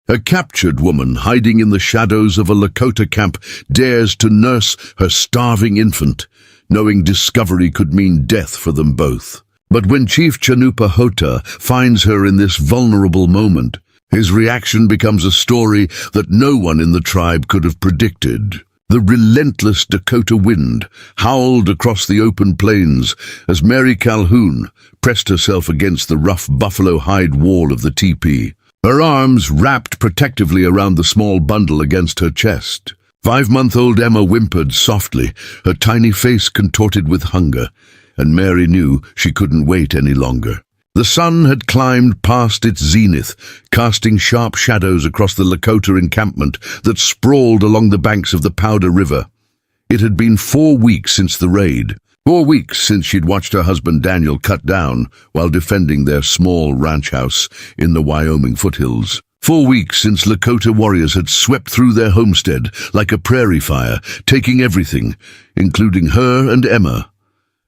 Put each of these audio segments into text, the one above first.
A captured woman hiding in the shadows of a Lakota camp dares to nurse her starving infant, knowing discovery could mean death for them both. But when Chief Chanupa Hota finds her in this vulnerable moment, his reaction becomes a story that no one in the tribe could have predicted. The relentless Dakota wind howled across the open plains as Mary Calhoun pressed herself against the rough buffalo hide wall of the teepee, her arms wrapped protectively around the small bundle against her chest. 5-month-old Emma whimpered softly, her tiny face contorted with hunger, and Mary knew she couldn't wait any longer. The sun had climbed past its zenith, casting sharp shadows across the Lakota encampment that sprawled along the banks of the Powder River. It had been 4 weeks since the raid, 4 weeks since she'd watched her husband Daniel cut down while defending their small ranch house in the Wyoming foothills. 4 weeks since Lakota warriors had swept through their homestead like a prairie fire, taking everything, including her and Emma.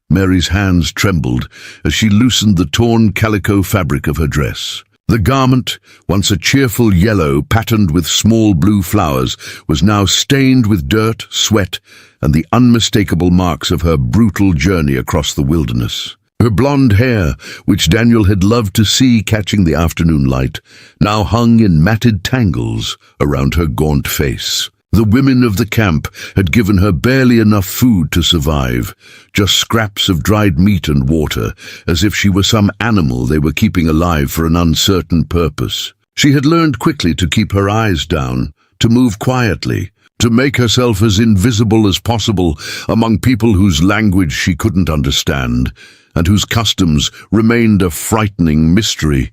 Mary's hands trembled as she loosened the torn calico fabric of her dress. The garment, once a cheerful yellow patterned with small blue flowers, was now stained with dirt, sweat, and the unmistakable marks of her brutal journey across the wilderness. Her blonde hair, which Daniel had loved to see catching the afternoon light, now hung in matted tangles around her gaunt face. The women of the camp had given her barely enough food to survive, just scraps of dried meat and water, as if she were some animal they were keeping alive for an uncertain purpose. She had learned quickly to keep her eyes down, to move quietly, to make herself as invisible as possible among people whose language she couldn't understand, and whose customs remained a frightening mystery.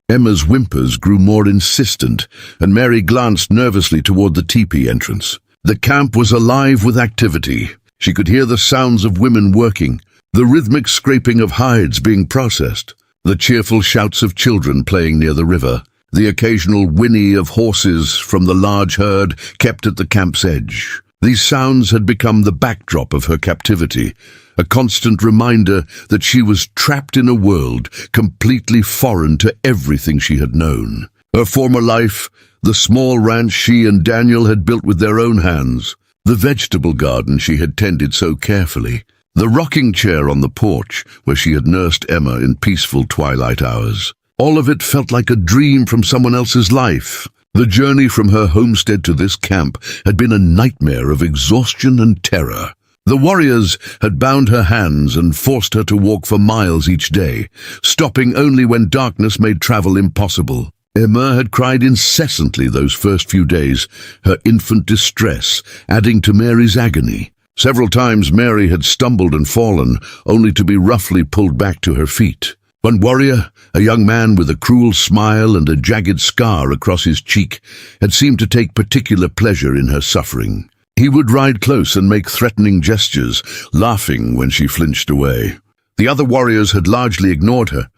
Emma's whimpers grew more insistent, and Mary glanced nervously toward the teepee entrance. The camp was alive with activity. She could hear the sounds of women working, the rhythmic scraping of hides being processed, the cheerful shouts of children playing near the river, the occasional whinny of horses from the large herd kept at the camp's edge. These sounds had become the backdrop of her captivity, a constant reminder that she was trapped in a world completely foreign to everything she had known. Her former life, the small ranch she and Daniel had built with their own hands, the vegetable garden she had tended so carefully, the rocking chair on the porch where she had nursed Emma in peaceful twilight hours. All of it felt like a dream from someone else's life. The journey from her homestead to this camp had been a nightmare of exhaustion and terror. The warriors had bound her hands and forced her to walk for miles each day, stopping only when darkness made travel impossible. Emma had cried incessantly those first few days, her infant distress adding to Mary's agony. Several times Mary had stumbled and fallen, only to be roughly pulled back to her feet. One warrior, a young man with a cruel smile and a jagged scar across his cheek, had seemed to take particular pleasure in her suffering. He would ride close and make threatening gestures, laughing when she flinched away. The other warriors had largely ignored her,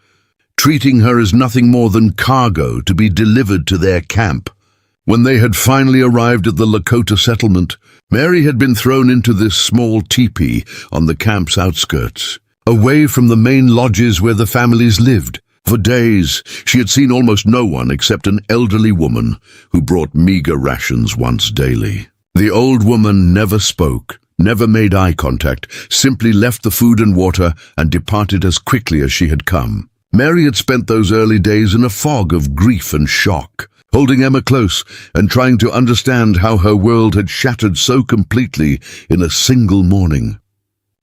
treating her as nothing more than cargo to be delivered to their camp. When they had finally arrived at the Lakota settlement, Mary had been thrown into this small teepee on the camp's outskirts, away from the main lodges where the families lived. For days, she had seen almost no one except an elderly woman who brought meager rations once daily. The old woman never spoke, never made eye contact, simply left the food and water and departed as quickly as she had come. Mary had spent those early days in a fog of grief and shock, holding Emma close and trying to understand how her world had shattered so completely in a single morning.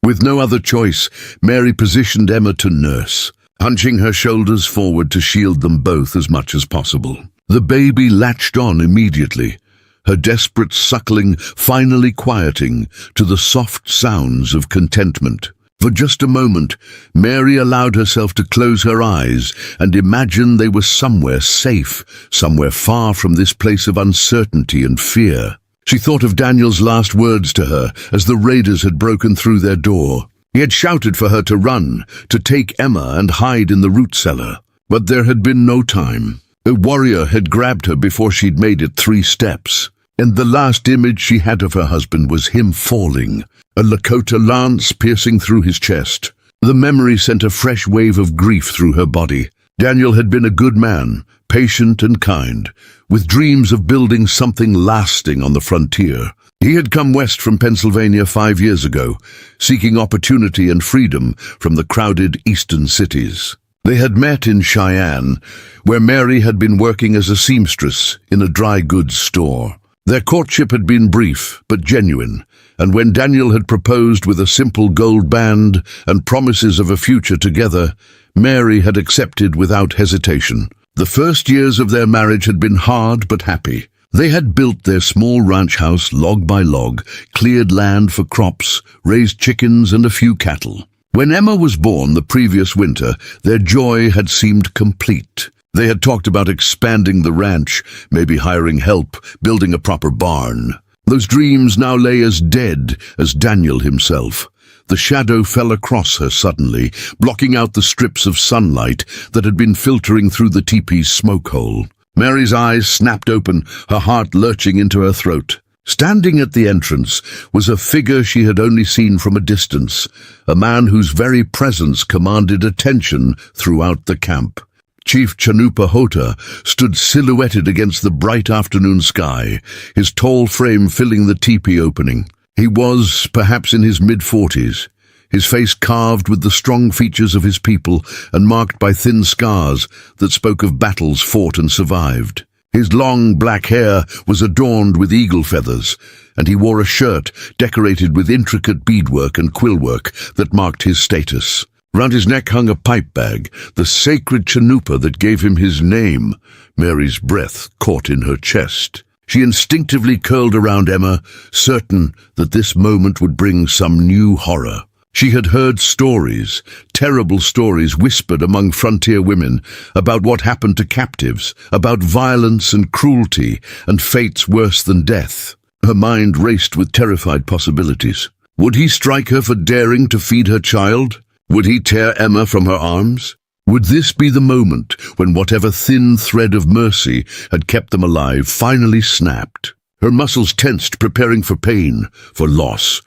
With no other choice, Mary positioned Emma to nurse, hunching her shoulders forward to shield them both as much as possible. The baby latched on immediately, her desperate suckling finally quieting to the soft sounds of contentment. For just a moment, Mary allowed herself to close her eyes and imagine they were somewhere safe, somewhere far from this place of uncertainty and fear. She thought of Daniel's last words to her as the raiders had broken through their door. He had shouted for her to run, to take Emma and hide in the root cellar. But there had been no time. A warrior had grabbed her before she'd made it 3 steps. And the last image she had of her husband was him falling, a Lakota lance piercing through his chest. The memory sent a fresh wave of grief through her body. Daniel had been a good man, patient and kind, with dreams of building something lasting on the frontier. He had come west from Pennsylvania 5 years ago, seeking opportunity and freedom from the crowded eastern cities. They had met in Cheyenne, where Mary had been working as a seamstress in a dry goods store. Their courtship had been brief but genuine, and when Daniel had proposed with a simple gold band and promises of a future together, Mary had accepted without hesitation. The first years of their marriage had been hard but happy. They had built their small ranch house log by log, cleared land for crops, raised chickens and a few cattle. When Emma was born the previous winter, their joy had seemed complete. They had talked about expanding the ranch, maybe hiring help, building a proper barn. Those dreams now lay as dead as Daniel himself. The shadow fell across her suddenly, blocking out the strips of sunlight that had been filtering through the teepee's smoke hole. Mary's eyes snapped open, her heart lurching into her throat. Standing at the entrance was a figure she had only seen from a distance, a man whose very presence commanded attention throughout the camp. Chief Chanupahota stood silhouetted against the bright afternoon sky, his tall frame filling the teepee opening. He was perhaps in his mid-40s, his face carved with the strong features of his people and marked by thin scars that spoke of battles fought and survived. His long black hair was adorned with eagle feathers, and he wore a shirt decorated with intricate beadwork and quillwork that marked his status. Round his neck hung a pipe bag, the sacred chanupa that gave him his name. Mary's breath caught in her chest. She instinctively curled around Emma, certain that this moment would bring some new horror. She had heard stories, terrible stories whispered among frontier women about what happened to captives, about violence and cruelty and fates worse than death. Her mind raced with terrified possibilities. Would he strike her for daring to feed her child? Would he tear Emma from her arms? Would this be the moment when whatever thin thread of mercy had kept them alive finally snapped? Her muscles tensed, preparing for pain, for loss,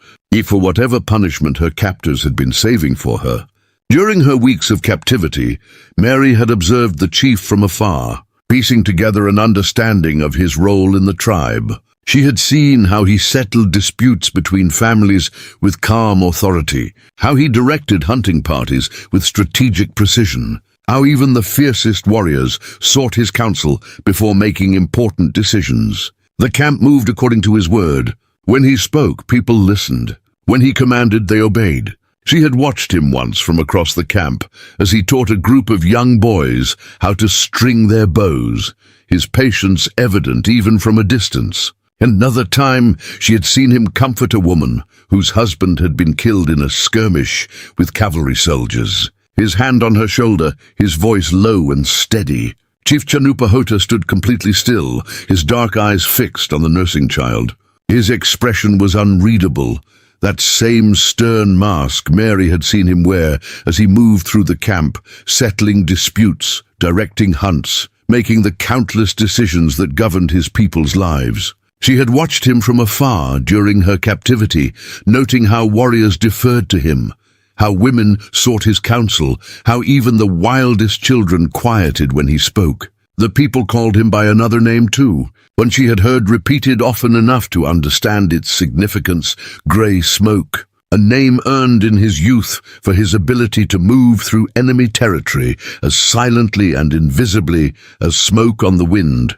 for whatever punishment her captors had been saving for her. During her weeks of captivity, Mary had observed the chief from afar, piecing together an understanding of his role in the tribe. She had seen how he settled disputes between families with calm authority, how he directed hunting parties with strategic precision, how even the fiercest warriors sought his counsel before making important decisions. The camp moved according to his word. When he spoke, people listened. When he commanded, they obeyed. She had watched him once from across the camp as he taught a group of young boys how to string their bows, his patience evident even from a distance. Another time, she had seen him comfort a woman whose husband had been killed in a skirmish with cavalry soldiers. His hand on her shoulder, his voice low and steady. Chief Chanupahota stood completely still, his dark eyes fixed on the nursing child. His expression was unreadable, that same stern mask Mary had seen him wear as he moved through the camp, settling disputes, directing hunts, making the countless decisions that governed his people's lives. She had watched him from afar during her captivity, noting how warriors deferred to him, how women sought his counsel, how even the wildest children quieted when he spoke. The people called him by another name too, one she had heard repeated often enough to understand its significance, Grey Smoke, a name earned in his youth for his ability to move through enemy territory as silently and invisibly as smoke on the wind.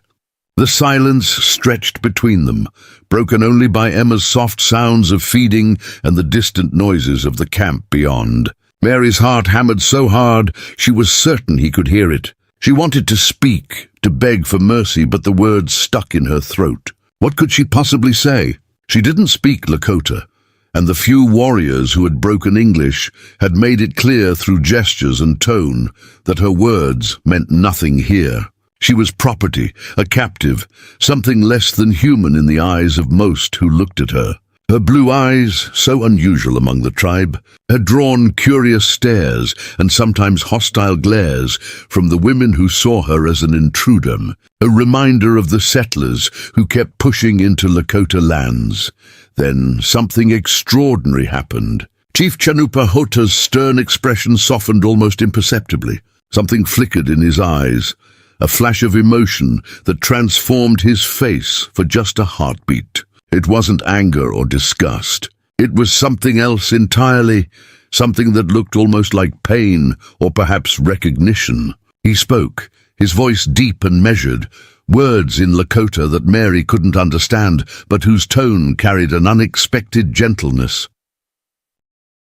The silence stretched between them, broken only by Emma's soft sounds of feeding and the distant noises of the camp beyond. Mary's heart hammered so hard she was certain he could hear it. She wanted to speak, to beg for mercy, but the words stuck in her throat. What could she possibly say? She didn't speak Lakota, and the few warriors who had broken English had made it clear through gestures and tone that her words meant nothing here. She was property, a captive, something less than human in the eyes of most who looked at her. Her blue eyes, so unusual among the tribe, had drawn curious stares and sometimes hostile glares from the women who saw her as an intruder, a reminder of the settlers who kept pushing into Lakota lands. Then something extraordinary happened. Chief Chanupahota's stern expression softened almost imperceptibly. Something flickered in his eyes, a flash of emotion that transformed his face for just a heartbeat. It wasn't anger or disgust. It was something else entirely, something that looked almost like pain or perhaps recognition. He spoke, his voice deep and measured, words in Lakota that Mary couldn't understand, but whose tone carried an unexpected gentleness.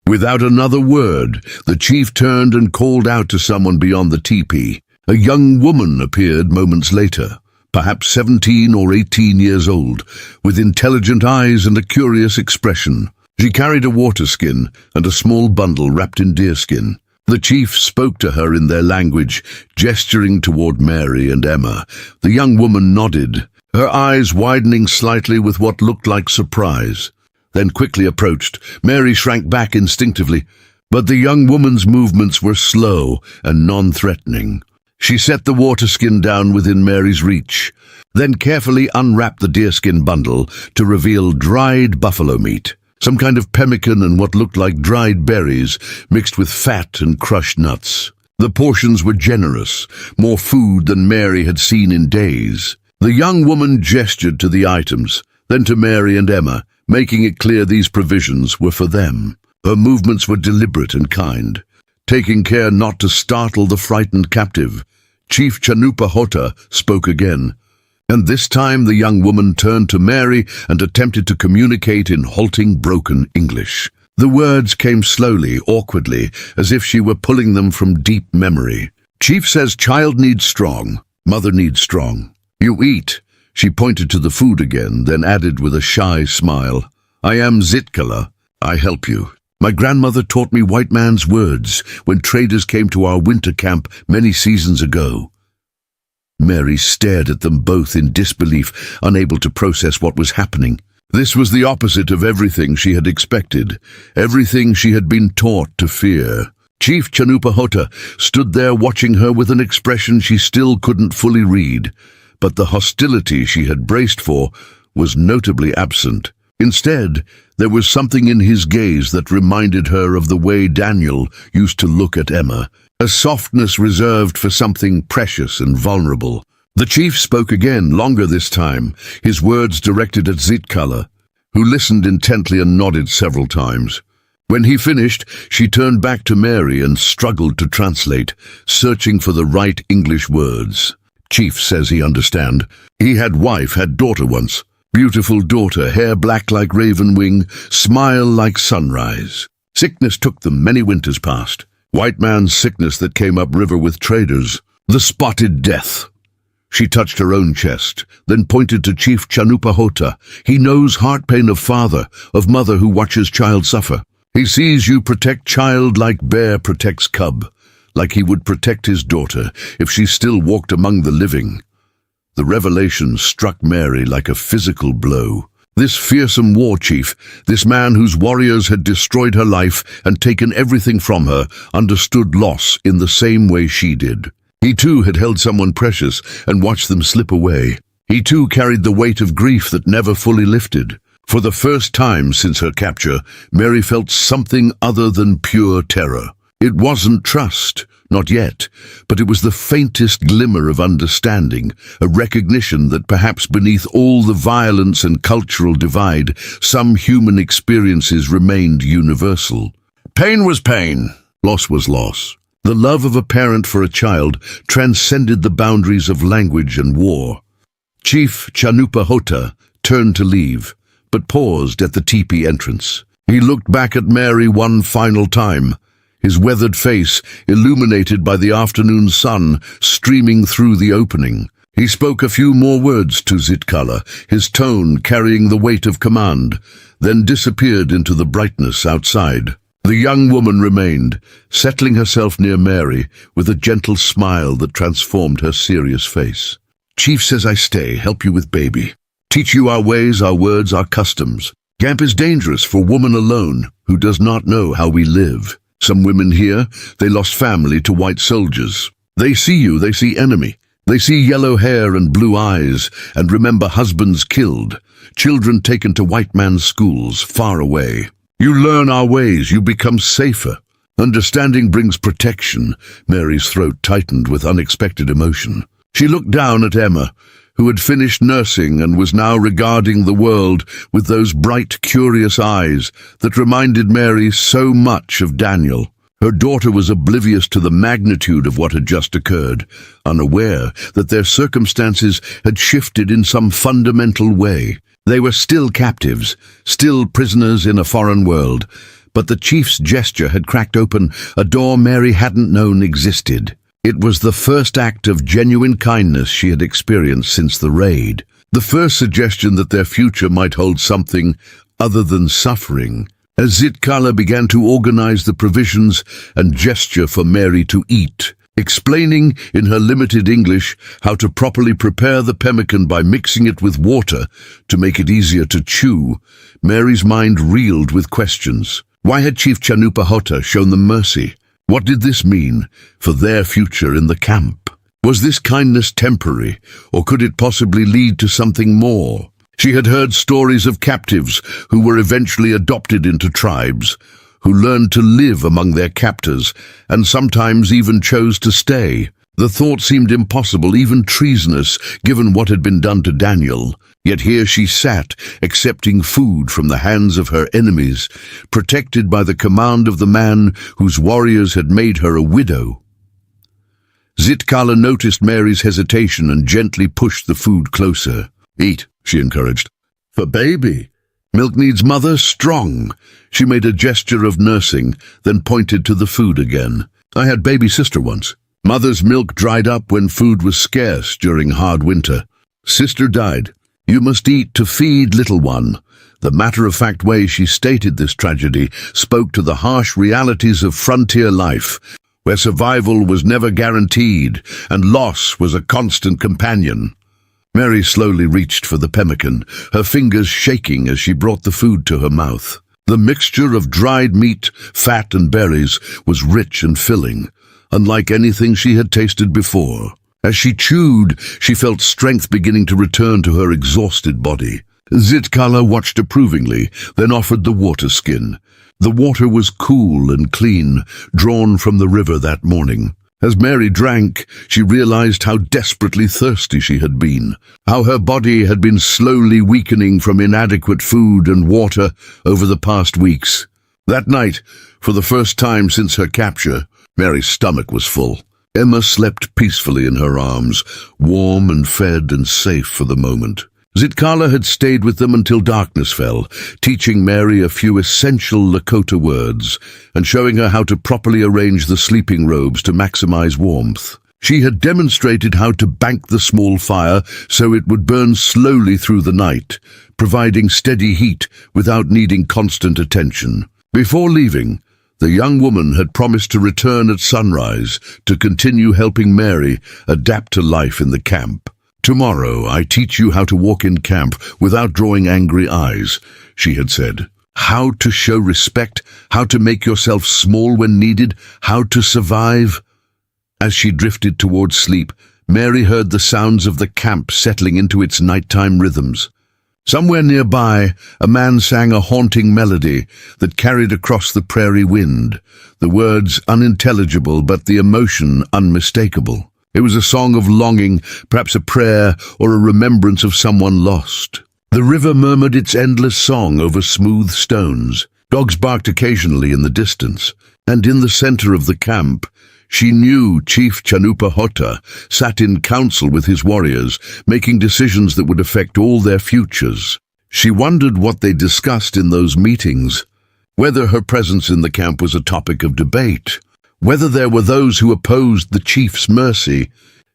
Without another word, the chief turned and called out to someone beyond the teepee. A young woman appeared moments later, perhaps 17 or 18 years old, with intelligent eyes and a curious expression. She carried a water skin and a small bundle wrapped in deerskin. The chief spoke to her in their language, gesturing toward Mary and Emma. The young woman nodded, her eyes widening slightly with what looked like surprise, then quickly approached. Mary shrank back instinctively, but the young woman's movements were slow and non-threatening. She set the water skin down within Mary's reach, then carefully unwrapped the deerskin bundle to reveal dried buffalo meat, some kind of pemmican and what looked like dried berries mixed with fat and crushed nuts. The portions were generous, more food than Mary had seen in days. The young woman gestured to the items, then to Mary and Emma, making it clear these provisions were for them. Her movements were deliberate and kind, taking care not to startle the frightened captive. Chief Chanupahota spoke again, and this time the young woman turned to Mary and attempted to communicate in halting, broken English. The words came slowly, awkwardly, as if she were pulling them from deep memory. Chief says child needs strong, mother needs strong. You eat. She pointed to the food again, then added with a shy smile, I am Zitkala. I help you. My grandmother taught me white man's words when traders came to our winter camp many seasons ago. Mary stared at them both in disbelief, unable to process what was happening. This was the opposite of everything she had expected, everything she had been taught to fear. Chief Chanupahota stood there watching her with an expression she still couldn't fully read, but the hostility she had braced for was notably absent. Instead, there was something in his gaze that reminded her of the way Daniel used to look at Emma, a softness reserved for something precious and vulnerable. The chief spoke again, longer this time, his words directed at Zitkala, who listened intently and nodded several times. When he finished, she turned back to Mary and struggled to translate, searching for the right English words. Chief says he understand. He had daughter once. Beautiful daughter, hair black like raven wing, smile like sunrise. Sickness took them, many winters past. White man's sickness that came up river with traders. The spotted death. She touched her own chest, then pointed to Chief Chanupahota. He knows heart pain of father, of mother who watches child suffer. He sees you protect child like bear protects cub, like he would protect his daughter if she still walked among the living. The revelation struck Mary like a physical blow. This fearsome war chief, this man whose warriors had destroyed her life and taken everything from her, understood loss in the same way she did. He too had held someone precious and watched them slip away. He too carried the weight of grief that never fully lifted. For the first time since her capture, Mary felt something other than pure terror. It wasn't trust, not yet, but it was the faintest glimmer of understanding, a recognition that perhaps beneath all the violence and cultural divide, some human experiences remained universal. Pain was pain, loss was loss. The love of a parent for a child transcended the boundaries of language and war. Chief Chanupahota turned to leave, but paused at the teepee entrance. He looked back at Mary one final time, his weathered face illuminated by the afternoon sun streaming through the opening. He spoke a few more words to Zitkala, his tone carrying the weight of command, then disappeared into the brightness outside. The young woman remained, settling herself near Mary with a gentle smile that transformed her serious face. Chief says I stay, help you with baby. Teach you our ways, our words, our customs. Camp is dangerous for woman alone who does not know how we live. Some women here, they lost family to white soldiers. They see you, they see enemy. They see yellow hair and blue eyes, and remember husbands killed, children taken to white man's schools far away. You learn our ways, you become safer. Understanding brings protection. Mary's throat tightened with unexpected emotion. She looked down at Emma, who had finished nursing and was now regarding the world with those bright, curious eyes that reminded Mary so much of Daniel. Her daughter was oblivious to the magnitude of what had just occurred, unaware that their circumstances had shifted in some fundamental way. They were still captives, still prisoners in a foreign world, but the chief's gesture had cracked open a door Mary hadn't known existed. It was the first act of genuine kindness she had experienced since the raid, the first suggestion that their future might hold something other than suffering. As Zitkala began to organize the provisions and gesture for Mary to eat, explaining in her limited English how to properly prepare the pemmican by mixing it with water to make it easier to chew, Mary's mind reeled with questions. Why had Chief Chanupahota shown them mercy? What did this mean for their future in the camp? Was this kindness temporary, or could it possibly lead to something more? She had heard stories of captives who were eventually adopted into tribes, who learned to live among their captors, and sometimes even chose to stay. The thought seemed impossible, even treasonous, given what had been done to Daniel. Yet here she sat, accepting food from the hands of her enemies, protected by the command of the man whose warriors had made her a widow. Zitkala noticed Mary's hesitation and gently pushed the food closer. "Eat," she encouraged. "For baby. Milk needs mother strong." She made a gesture of nursing, then pointed to the food again. "I had baby sister once. Mother's milk dried up when food was scarce during hard winter. Sister died. You must eat to feed little one." The matter-of-fact way she stated this tragedy spoke to the harsh realities of frontier life, where survival was never guaranteed and loss was a constant companion. Mary slowly reached for the pemmican, her fingers shaking as she brought the food to her mouth. The mixture of dried meat, fat, and berries was rich and filling, unlike anything she had tasted before. As she chewed, she felt strength beginning to return to her exhausted body. Zitkala watched approvingly, then offered the water skin. The water was cool and clean, drawn from the river that morning. As Mary drank, she realized how desperately thirsty she had been, how her body had been slowly weakening from inadequate food and water over the past weeks. That night, for the first time since her capture, Mary's stomach was full. Emma slept peacefully in her arms, warm and fed and safe for the moment. Zitkala had stayed with them until darkness fell, teaching Mary a few essential Lakota words and showing her how to properly arrange the sleeping robes to maximize warmth. She had demonstrated how to bank the small fire so it would burn slowly through the night, providing steady heat without needing constant attention. Before leaving, the young woman had promised to return at sunrise to continue helping Mary adapt to life in the camp. "Tomorrow I teach you how to walk in camp without drawing angry eyes," she had said. "How to show respect, how to make yourself small when needed, how to survive." As she drifted towards sleep, Mary heard the sounds of the camp settling into its nighttime rhythms. Somewhere nearby, a man sang a haunting melody that carried across the prairie wind, the words unintelligible but the emotion unmistakable. It was a song of longing, perhaps a prayer or a remembrance of someone lost. The river murmured its endless song over smooth stones. Dogs barked occasionally in the distance, and in the center of the camp, she knew Chief Chanupahota sat in council with his warriors, making decisions that would affect all their futures. She wondered what they discussed in those meetings, whether her presence in the camp was a topic of debate, whether there were those who opposed the chief's mercy.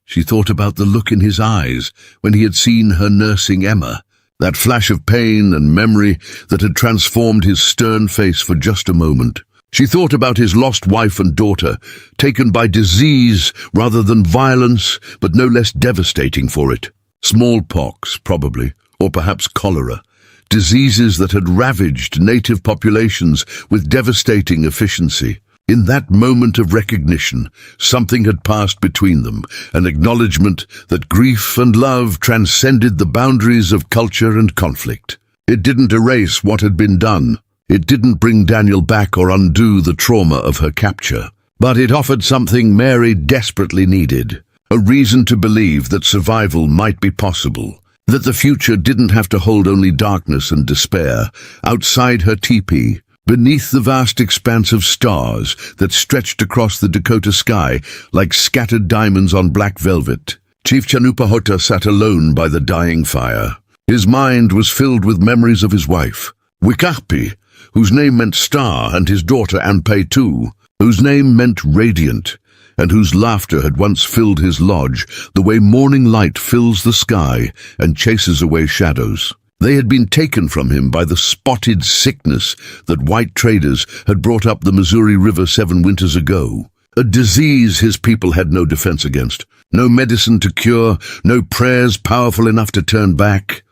She thought about the look in his eyes when he had seen her nursing Emma, that flash of pain and memory that had transformed his stern face for just a moment. She thought about his lost wife and daughter, taken by disease rather than violence, but no less devastating for it. Smallpox, probably, or perhaps cholera. Diseases that had ravaged native populations with devastating efficiency. In that moment of recognition, something had passed between them, an acknowledgement that grief and love transcended the boundaries of culture and conflict. It didn't erase what had been done. It didn't bring Daniel back or undo the trauma of her capture. But it offered something Mary desperately needed: a reason to believe that survival might be possible, that the future didn't have to hold only darkness and despair. Outside her teepee, beneath the vast expanse of stars that stretched across the Dakota sky like scattered diamonds on black velvet, Chief Chanupahota sat alone by the dying fire. His mind was filled with memories of his wife, Wikapi, whose name meant star, and his daughter Anpe too, whose name meant radiant, and whose laughter had once filled his lodge the way morning light fills the sky and chases away shadows. They had been taken from him by the spotted sickness that white traders had brought up the Missouri River 7 winters ago. A disease his people had no defense against, no medicine to cure, no prayers powerful enough to turn back.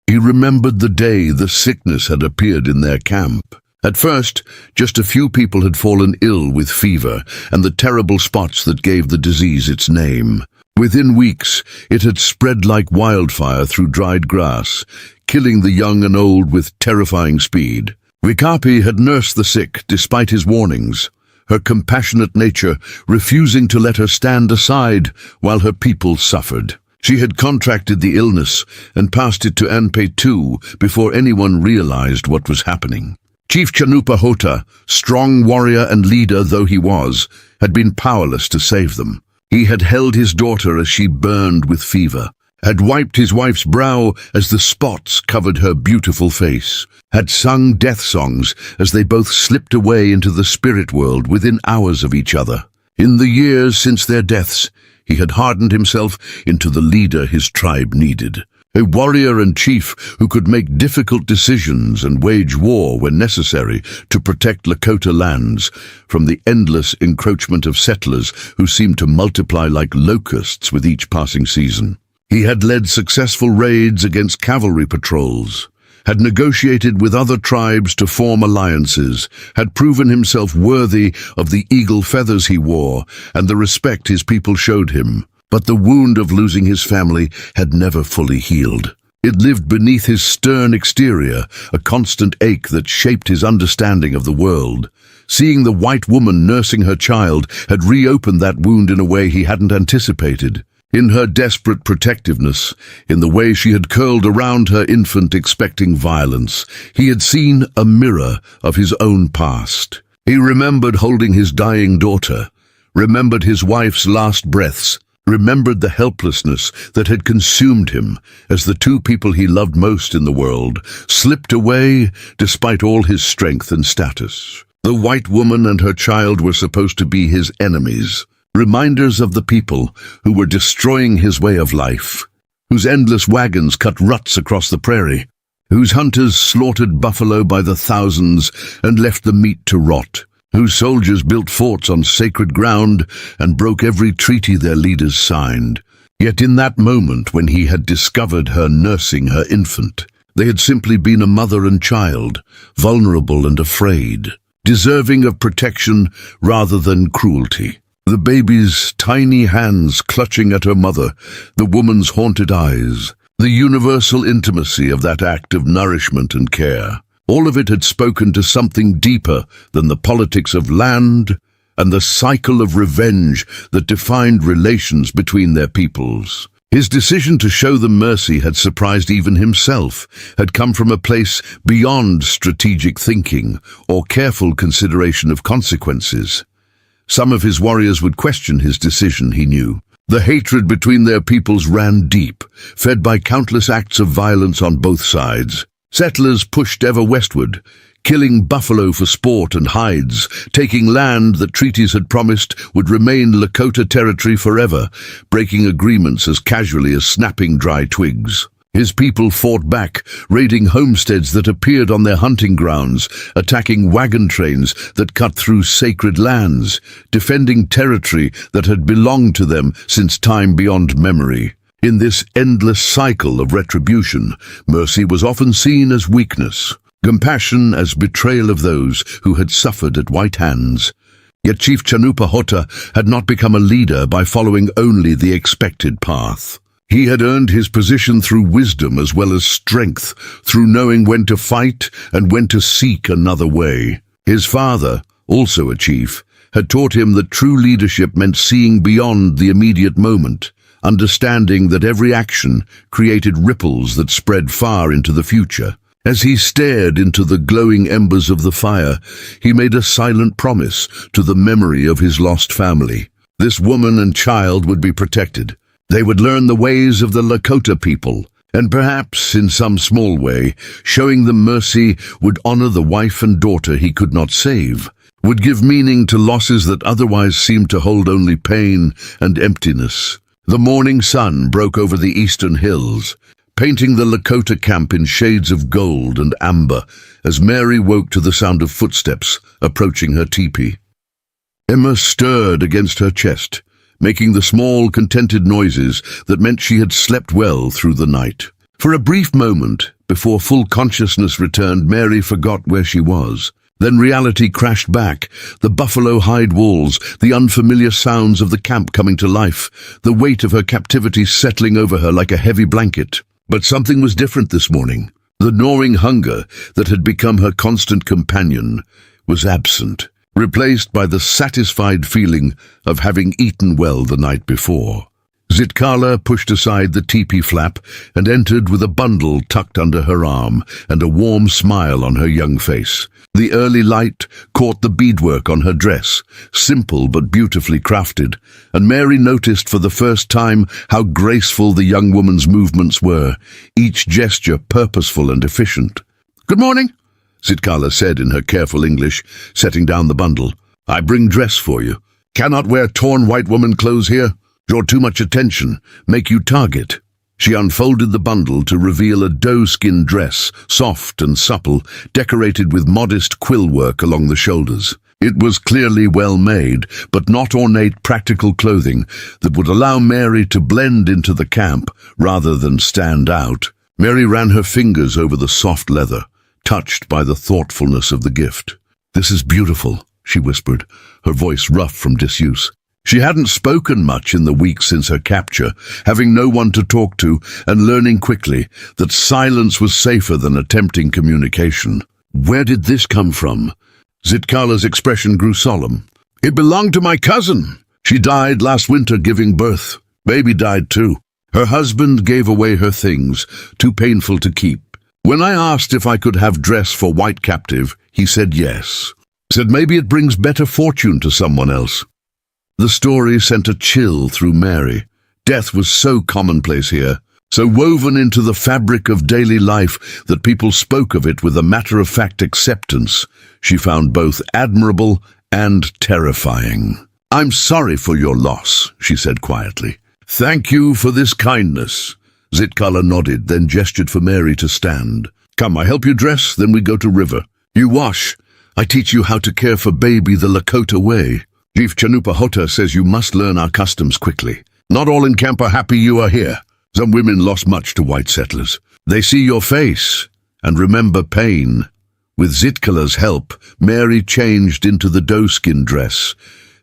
He remembered the day the sickness had appeared in their camp. At first, just a few people had fallen ill with fever and the terrible spots that gave the disease its name. Within weeks, it had spread like wildfire through dried grass, killing the young and old with terrifying speed. Wikapi had nursed the sick despite his warnings, her compassionate nature refusing to let her stand aside while her people suffered. She had contracted the illness and passed it to Anpe too before anyone realized what was happening. Chief Chanupahota, strong warrior and leader though he was, had been powerless to save them. He had held his daughter as she burned with fever, had wiped his wife's brow as the spots covered her beautiful face, had sung death songs as they both slipped away into the spirit world within hours of each other. In the years since their deaths, he had hardened himself into the leader his tribe needed, a warrior and chief who could make difficult decisions and wage war when necessary to protect Lakota lands from the endless encroachment of settlers who seemed to multiply like locusts with each passing season. He had led successful raids against cavalry patrols, had negotiated with other tribes to form alliances, had proven himself worthy of the eagle feathers he wore and the respect his people showed him. But the wound of losing his family had never fully healed. It lived beneath his stern exterior, a constant ache that shaped his understanding of the world. Seeing the white woman nursing her child had reopened that wound in a way he hadn't anticipated. In her desperate protectiveness, in the way she had curled around her infant expecting violence, he had seen a mirror of his own past. He remembered holding his dying daughter, remembered his wife's last breaths, remembered the helplessness that had consumed him as the two people he loved most in the world slipped away despite all his strength and status. The white woman and her child were supposed to be his enemies, reminders of the people who were destroying his way of life, whose endless wagons cut ruts across the prairie, whose hunters slaughtered buffalo by the thousands and left the meat to rot, whose soldiers built forts on sacred ground and broke every treaty their leaders signed. Yet in that moment when he had discovered her nursing her infant, they had simply been a mother and child, vulnerable and afraid, deserving of protection rather than cruelty. The baby's tiny hands clutching at her mother, the woman's haunted eyes, the universal intimacy of that act of nourishment and care. All of it had spoken to something deeper than the politics of land and the cycle of revenge that defined relations between their peoples. His decision to show them mercy had surprised even himself, had come from a place beyond strategic thinking or careful consideration of consequences. Some of his warriors would question his decision, he knew. The hatred between their peoples ran deep, fed by countless acts of violence on both sides. Settlers pushed ever westward, killing buffalo for sport and hides, taking land that treaties had promised would remain Lakota territory forever, breaking agreements as casually as snapping dry twigs. His people fought back, raiding homesteads that appeared on their hunting grounds, attacking wagon trains that cut through sacred lands, defending territory that had belonged to them since time beyond memory. In this endless cycle of retribution, mercy was often seen as weakness, compassion as betrayal of those who had suffered at white hands. Yet Chief Chanupahota had not become a leader by following only the expected path. He had earned his position through wisdom as well as strength, through knowing when to fight and when to seek another way. His father, also a chief, had taught him that true leadership meant seeing beyond the immediate moment, understanding that every action created ripples that spread far into the future. As he stared into the glowing embers of the fire, he made a silent promise to the memory of his lost family. This woman and child would be protected. They would learn the ways of the Lakota people, and perhaps, in some small way, showing them mercy would honor the wife and daughter he could not save, would give meaning to losses that otherwise seemed to hold only pain and emptiness. The morning sun broke over the eastern hills, painting the Lakota camp in shades of gold and amber as Mary woke to the sound of footsteps approaching her teepee. Emma stirred against her chest, making the small, contented noises that meant she had slept well through the night. For a brief moment, before full consciousness returned, Mary forgot where she was. Then reality crashed back, the buffalo hide walls, the unfamiliar sounds of the camp coming to life, the weight of her captivity settling over her like a heavy blanket. But something was different this morning. The gnawing hunger that had become her constant companion was absent, replaced by the satisfied feeling of having eaten well the night before. Zitkala pushed aside the teepee flap and entered with a bundle tucked under her arm and a warm smile on her young face. The early light caught the beadwork on her dress, simple but beautifully crafted, and Mary noticed for the first time how graceful the young woman's movements were, each gesture purposeful and efficient. "Good morning," Zitkala said in her careful English, setting down the bundle. "I bring dress for you. Cannot wear torn white woman clothes here. Draw too much attention, make you target." She unfolded the bundle to reveal a doe-skin dress, soft and supple, decorated with modest quill work along the shoulders. It was clearly well made, but not ornate, practical clothing that would allow Mary to blend into the camp rather than stand out. Mary ran her fingers over the soft leather, touched by the thoughtfulness of the gift. "This is beautiful," she whispered, her voice rough from disuse. She hadn't spoken much in the weeks since her capture, having no one to talk to and learning quickly that silence was safer than attempting communication. "Where did this come from?" Zitkala's expression grew solemn. "It belonged to my cousin. She died last winter giving birth. Baby died too. Her husband gave away her things, too painful to keep. When I asked if I could have dress for white captive, he said yes. Said maybe it brings better fortune to someone else." The story sent a chill through Mary. Death was so commonplace here, so woven into the fabric of daily life that people spoke of it with a matter-of-fact acceptance she found both admirable and terrifying. "I'm sorry for your loss," she said quietly. "Thank you for this kindness." Zitkala nodded, then gestured for Mary to stand. "Come, I help you dress, then we go to river. You wash. I teach you how to care for baby the Lakota way. Chief Chanupahota says you must learn our customs quickly. Not all in camp are happy you are here. Some women lost much to white settlers. They see your face and remember pain." With Zitkala's help, Mary changed into the doe-skin dress,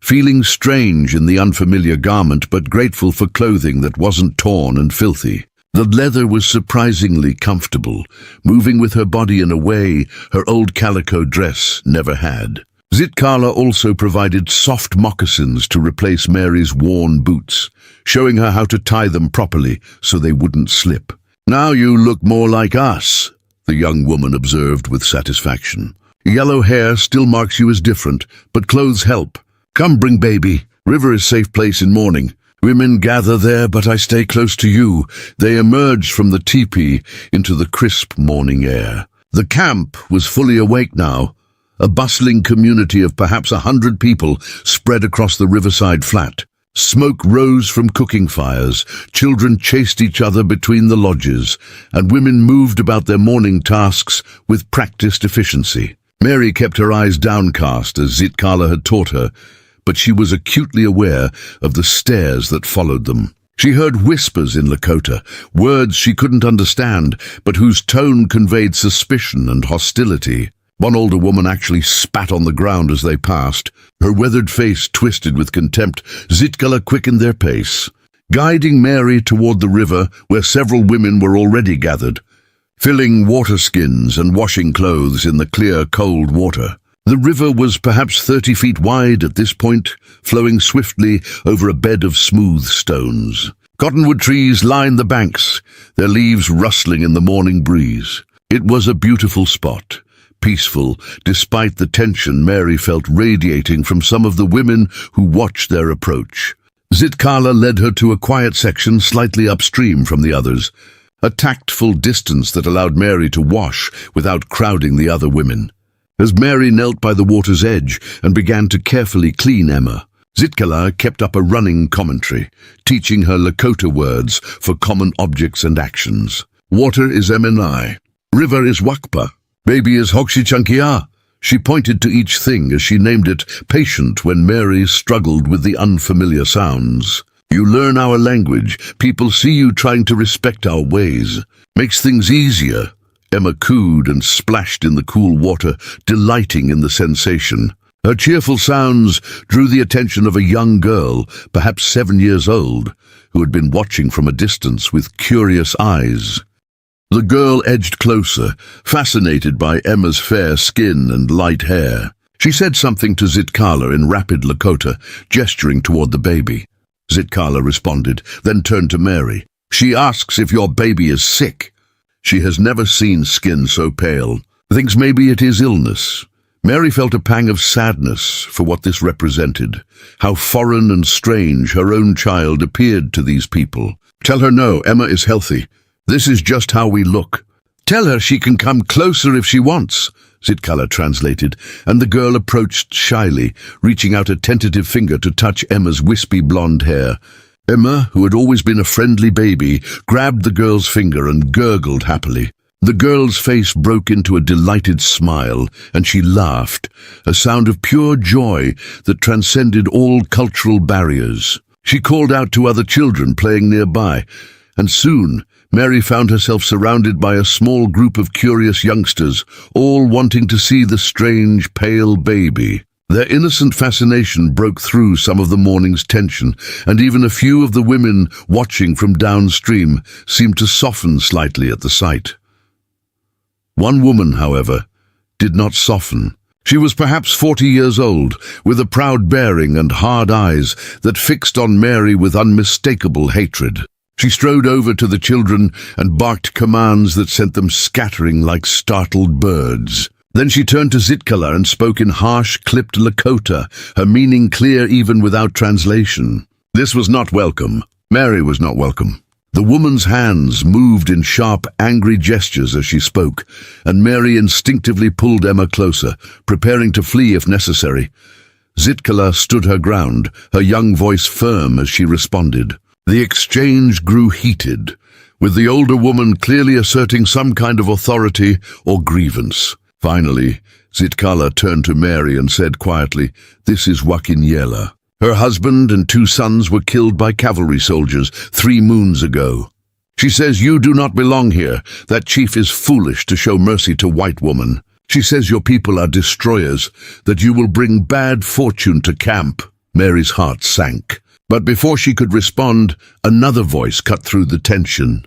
feeling strange in the unfamiliar garment but grateful for clothing that wasn't torn and filthy. The leather was surprisingly comfortable, moving with her body in a way her old calico dress never had. Zitkala also provided soft moccasins to replace Mary's worn boots, showing her how to tie them properly so they wouldn't slip. "Now you look more like us," the young woman observed with satisfaction. "Yellow hair still marks you as different, but clothes help. Come, bring baby. River is safe place in morning. Women gather there, but I stay close to you." They emerged from the teepee into the crisp morning air. The camp was fully awake now, a bustling community of perhaps 100 people spread across the riverside flat. Smoke rose from cooking fires, children chased each other between the lodges, and women moved about their morning tasks with practiced efficiency. Mary kept her eyes downcast as Zitkala had taught her, but she was acutely aware of the stares that followed them. She heard whispers in Lakota, words she couldn't understand, but whose tone conveyed suspicion and hostility. One older woman actually spat on the ground as they passed, her weathered face twisted with contempt. Zitkala quickened their pace, guiding Mary toward the river where several women were already gathered, filling water skins and washing clothes in the clear, cold water. The river was perhaps 30 feet wide at this point, flowing swiftly over a bed of smooth stones. Cottonwood trees lined the banks, their leaves rustling in the morning breeze. It was a beautiful spot, peaceful despite the tension Mary felt radiating from some of the women who watched their approach. Zitkala led her to a quiet section slightly upstream from the others, a tactful distance that allowed Mary to wash without crowding the other women. As Mary knelt by the water's edge and began to carefully clean Emma, Zitkala kept up a running commentary, teaching her Lakota words for common objects and actions. Water is Emenai. River is Wakpa. Baby is Hokshichunkia. She pointed to each thing as she named it, patient when Mary struggled with the unfamiliar sounds. You learn our language. People see you trying to respect our ways. Makes things easier. Emma cooed and splashed in the cool water, delighting in the sensation. Her cheerful sounds drew the attention of a young girl, perhaps 7 years old, who had been watching from a distance with curious eyes. The girl edged closer, fascinated by Emma's fair skin and light hair. She said something to Zitkala in rapid Lakota, gesturing toward the baby. Zitkala responded, then turned to Mary. She asks if your baby is sick. She has never seen skin so pale. Thinks maybe it is illness. Mary felt a pang of sadness for what this represented, how foreign and strange her own child appeared to these people. Tell her no, Emma is healthy. This is just how we look. Tell her she can come closer if she wants, Zitkala translated, and the girl approached shyly, reaching out a tentative finger to touch Emma's wispy blonde hair. Emma, who had always been a friendly baby, grabbed the girl's finger and gurgled happily. The girl's face broke into a delighted smile, and she laughed, a sound of pure joy that transcended all cultural barriers. She called out to other children playing nearby, and soon Mary found herself surrounded by a small group of curious youngsters, all wanting to see the strange, pale baby. Their innocent fascination broke through some of the morning's tension, and even a few of the women watching from downstream seemed to soften slightly at the sight. One woman, however, did not soften. She was perhaps 40 years old, with a proud bearing and hard eyes that fixed on Mary with unmistakable hatred. She strode over to the children and barked commands that sent them scattering like startled birds. Then she turned to Zitkala and spoke in harsh, clipped Lakota, her meaning clear even without translation. This was not welcome. Mary was not welcome. The woman's hands moved in sharp, angry gestures as she spoke, and Mary instinctively pulled Emma closer, preparing to flee if necessary. Zitkala stood her ground, her young voice firm as she responded. The exchange grew heated, with the older woman clearly asserting some kind of authority or grievance. Finally, Zitkala turned to Mary and said quietly, "This is Wakinyela. Her husband and 2 sons were killed by cavalry soldiers 3 moons ago. She says you do not belong here. That chief is foolish to show mercy to white woman. She says your people are destroyers, that you will bring bad fortune to camp." Mary's heart sank. But before she could respond, another voice cut through the tension.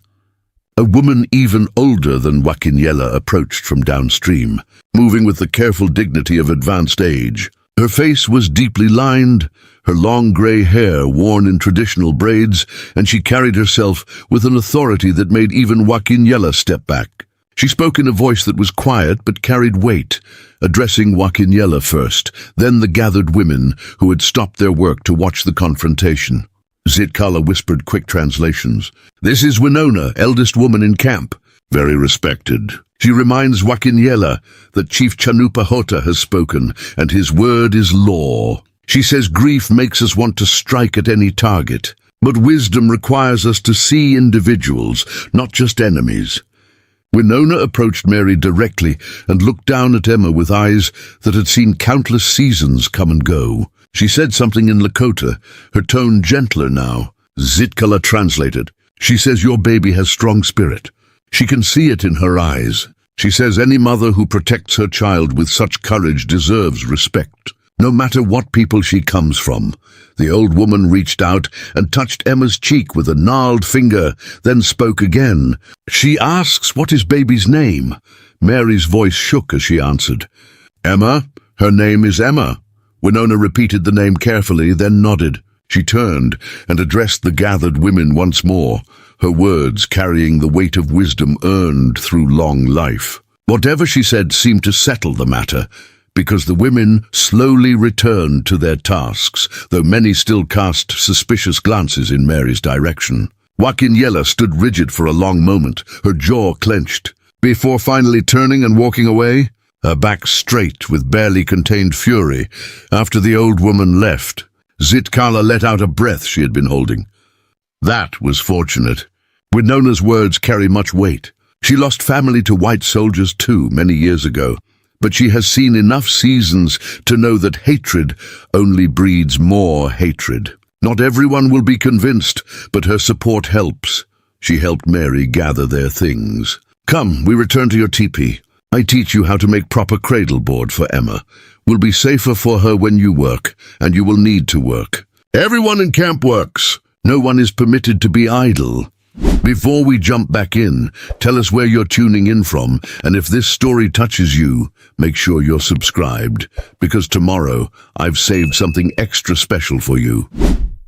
A woman even older than Wakinyela approached from downstream, moving with the careful dignity of advanced age. Her face was deeply lined, her long gray hair worn in traditional braids, and she carried herself with an authority that made even Wakinyela step back. She spoke in a voice that was quiet but carried weight, addressing Wakinyela first, then the gathered women who had stopped their work to watch the confrontation. Zitkala whispered quick translations. "This is Winona, eldest woman in camp. Very respected. She reminds Wakinyela that Chief Chanupahota has spoken, and his word is law. She says grief makes us want to strike at any target, but wisdom requires us to see individuals, not just enemies." Winona approached Mary directly and looked down at Emma with eyes that had seen countless seasons come and go. She said something in Lakota, her tone gentler now. Zitkala translated. "She says your baby has strong spirit. She can see it in her eyes. She says any mother who protects her child with such courage deserves respect, no matter what people she comes from." The old woman reached out and touched Emma's cheek with a gnarled finger, then spoke again. "She asks what is baby's name." Mary's voice shook as she answered. "Emma, Her name is Emma. Winona repeated the name carefully, then nodded. She turned and addressed the gathered women once more, her words carrying the weight of wisdom earned through long life. Whatever she said seemed to settle the matter, because the women slowly returned to their tasks, though many still cast suspicious glances in Mary's direction. Joaquiniela stood rigid for a long moment, her jaw clenched, before finally turning and walking away, her back straight with barely contained fury. After the old woman left, Zitkala let out a breath she had been holding. That was fortunate. Winona's words carry much weight. She lost family to white soldiers too many years ago, but she has seen enough seasons to know that hatred only breeds more hatred. Not everyone will be convinced, but her support helps. She helped Mary gather their things. Come, we return to your teepee. I teach you how to make proper cradle board for Emma. Will be safer for her when you work, and you will need to work. Everyone in camp works. No one is permitted to be idle. Before we jump back in, tell us where you're tuning in from, and if this story touches you, make sure you're subscribed, because tomorrow I've saved something extra special for you.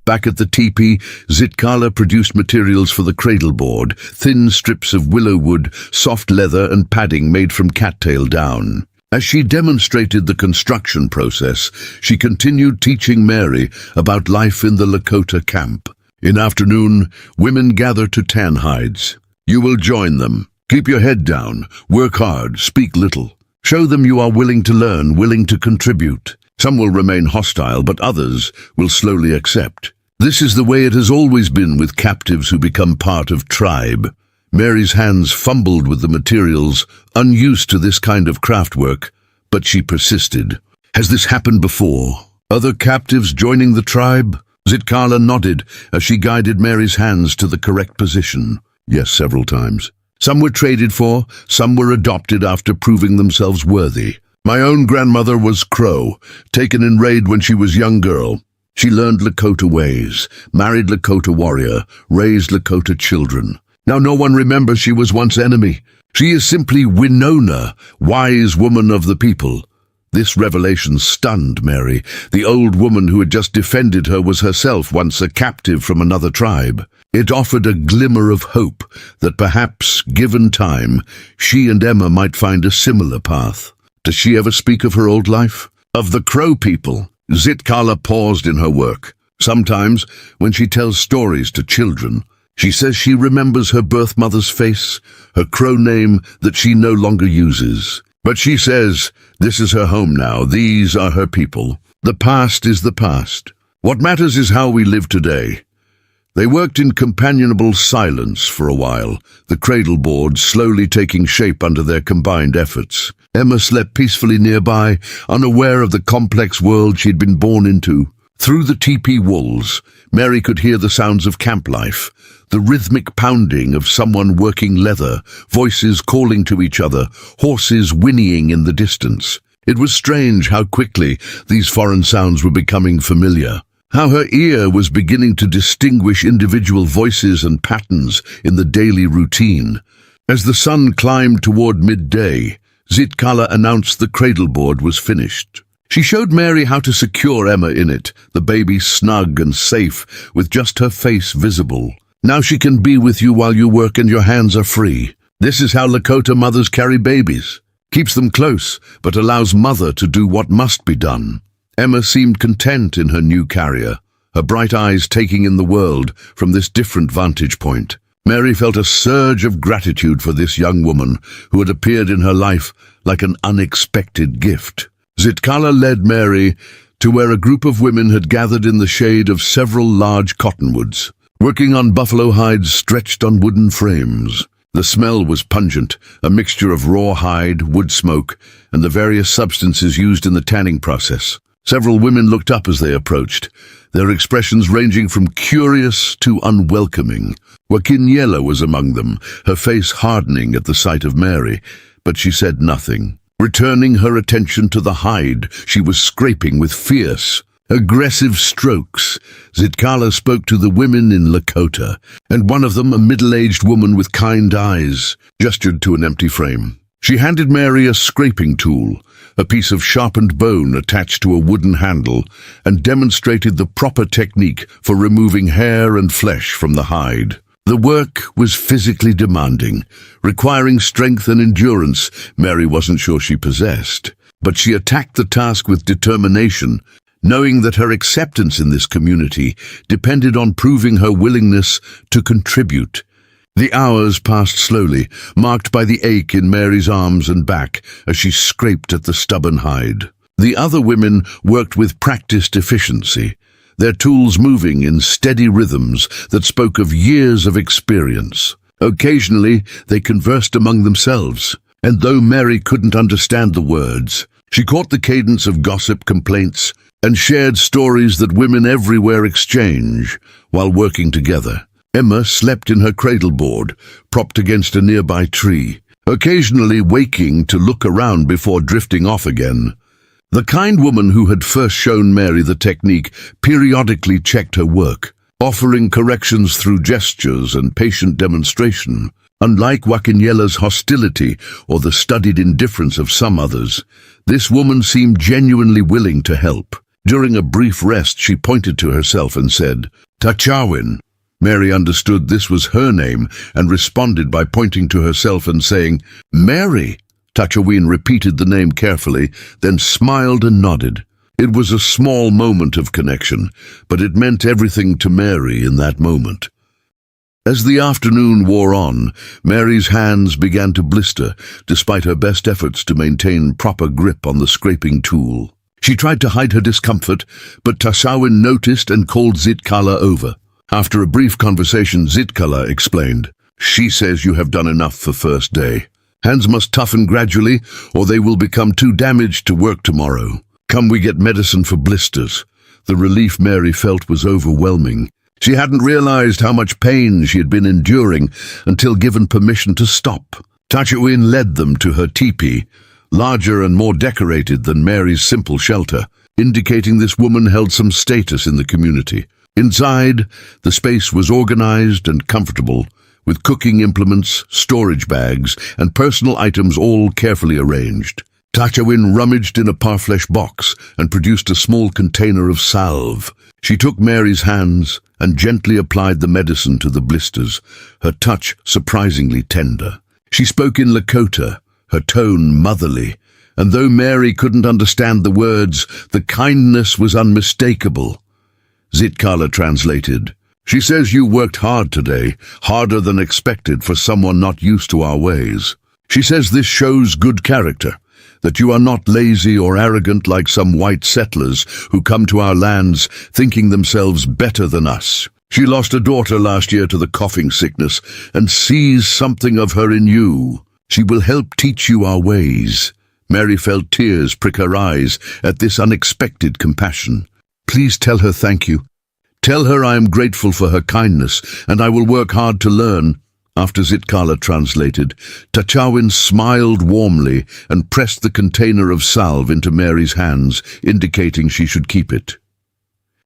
Back at the teepee, Zitkala produced materials for the cradle board, thin strips of willow wood, soft leather and padding made from cattail down. As she demonstrated the construction process, she continued teaching Mary about life in the Lakota camp. In afternoon, women gather to tan hides. You will join them. Keep your head down, work hard, speak little. Show them you are willing to learn, willing to contribute. Some will remain hostile, but others will slowly accept. This is the way it has always been with captives who become part of tribe. Mary's hands fumbled with the materials, unused to this kind of craft work, but she persisted. Has this happened before? Other captives joining the tribe? Zitkala nodded as she guided Mary's hands to the correct position. Yes, several times. Some were traded for, some were adopted after proving themselves worthy. My own grandmother was Crow, taken in raid when she was a young girl. She learned Lakota ways, married Lakota warrior, raised Lakota children. Now no one remembers she was once enemy. She is simply Winona, wise woman of the people. This revelation stunned Mary. The old woman who had just defended her was herself once a captive from another tribe. It offered a glimmer of hope that perhaps, given time, she and Emma might find a similar path. Does she ever speak of her old life? Of the Crow people? Zitkala paused in her work. Sometimes, when she tells stories to children, she says she remembers her birth mother's face, her Crow name that she no longer uses. But she says, this is her home now, these are her people. The past is the past. What matters is how we live today. They worked in companionable silence for a while, the cradle board slowly taking shape under their combined efforts. Emma slept peacefully nearby, unaware of the complex world she'd been born into. Through the teepee walls, Mary could hear the sounds of camp life, the rhythmic pounding of someone working leather, voices calling to each other, horses whinnying in the distance. It was strange how quickly these foreign sounds were becoming familiar, how her ear was beginning to distinguish individual voices and patterns in the daily routine. As the sun climbed toward midday, Zitkala announced the cradle board was finished. She showed Mary how to secure Emma in it, the baby snug and safe, with just her face visible. Now she can be with you while you work and your hands are free. This is how Lakota mothers carry babies. Keeps them close, but allows mother to do what must be done. Emma seemed content in her new carrier, her bright eyes taking in the world from this different vantage point. Mary felt a surge of gratitude for this young woman who had appeared in her life like an unexpected gift. Zitkala led Mary to where a group of women had gathered in the shade of several large cottonwoods, working on buffalo hides stretched on wooden frames. The smell was pungent, a mixture of raw hide, wood smoke, and the various substances used in the tanning process. Several women looked up as they approached, their expressions ranging from curious to unwelcoming. Joaquiniela was among them, her face hardening at the sight of Mary, but she said nothing. Returning her attention to the hide, she was scraping with fierce, aggressive strokes. Zitkala spoke to the women in Lakota, and one of them, a middle-aged woman with kind eyes, gestured to an empty frame. She handed Mary a scraping tool, a piece of sharpened bone attached to a wooden handle, and demonstrated the proper technique for removing hair and flesh from the hide. The work was physically demanding, requiring strength and endurance Mary wasn't sure she possessed. But she attacked the task with determination, knowing that her acceptance in this community depended on proving her willingness to contribute. The hours passed slowly, marked by the ache in Mary's arms and back as she scraped at the stubborn hide. The other women worked with practiced efficiency, their tools moving in steady rhythms that spoke of years of experience. Occasionally, they conversed among themselves, and though Mary couldn't understand the words, she caught the cadence of gossip, complaints, and shared stories that women everywhere exchange while working together. Emma slept in her cradleboard, propped against a nearby tree, occasionally waking to look around before drifting off again. The kind woman who had first shown Mary the technique periodically checked her work, offering corrections through gestures and patient demonstration. Unlike Wakinyela's hostility or the studied indifference of some others, this woman seemed genuinely willing to help. During a brief rest, she pointed to herself and said, "Tachawin." Mary understood this was her name and responded by pointing to herself and saying, "Mary." Tachawin repeated the name carefully, then smiled and nodded. It was a small moment of connection, but it meant everything to Mary in that moment. As the afternoon wore on, Mary's hands began to blister, despite her best efforts to maintain proper grip on the scraping tool. She tried to hide her discomfort, but Tachawin noticed and called Zitkala over. After a brief conversation, Zitkala explained, "She says you have done enough for first day. Hands must toughen gradually, or they will become too damaged to work tomorrow. Come, we get medicine for blisters." The relief Mary felt was overwhelming. She hadn't realized how much pain she had been enduring until given permission to stop. Tachawin led them to her teepee, larger and more decorated than Mary's simple shelter, indicating this woman held some status in the community. Inside, the space was organized and comfortable, with cooking implements, storage bags, and personal items all carefully arranged. Tachawin rummaged in a parfleche box and produced a small container of salve. She took Mary's hands and gently applied the medicine to the blisters, her touch surprisingly tender. She spoke in Lakota, her tone motherly, and though Mary couldn't understand the words, the kindness was unmistakable. Zitkala translated, "She says you worked hard today, harder than expected for someone not used to our ways. She says this shows good character, that you are not lazy or arrogant like some white settlers who come to our lands thinking themselves better than us. She lost a daughter last year to the coughing sickness and sees something of her in you. She will help teach you our ways." Mary felt tears prick her eyes at this unexpected compassion. "Please tell her thank you. Tell her I am grateful for her kindness, and I will work hard to learn." After Zitkala translated, Tachawin smiled warmly and pressed the container of salve into Mary's hands, indicating she should keep it.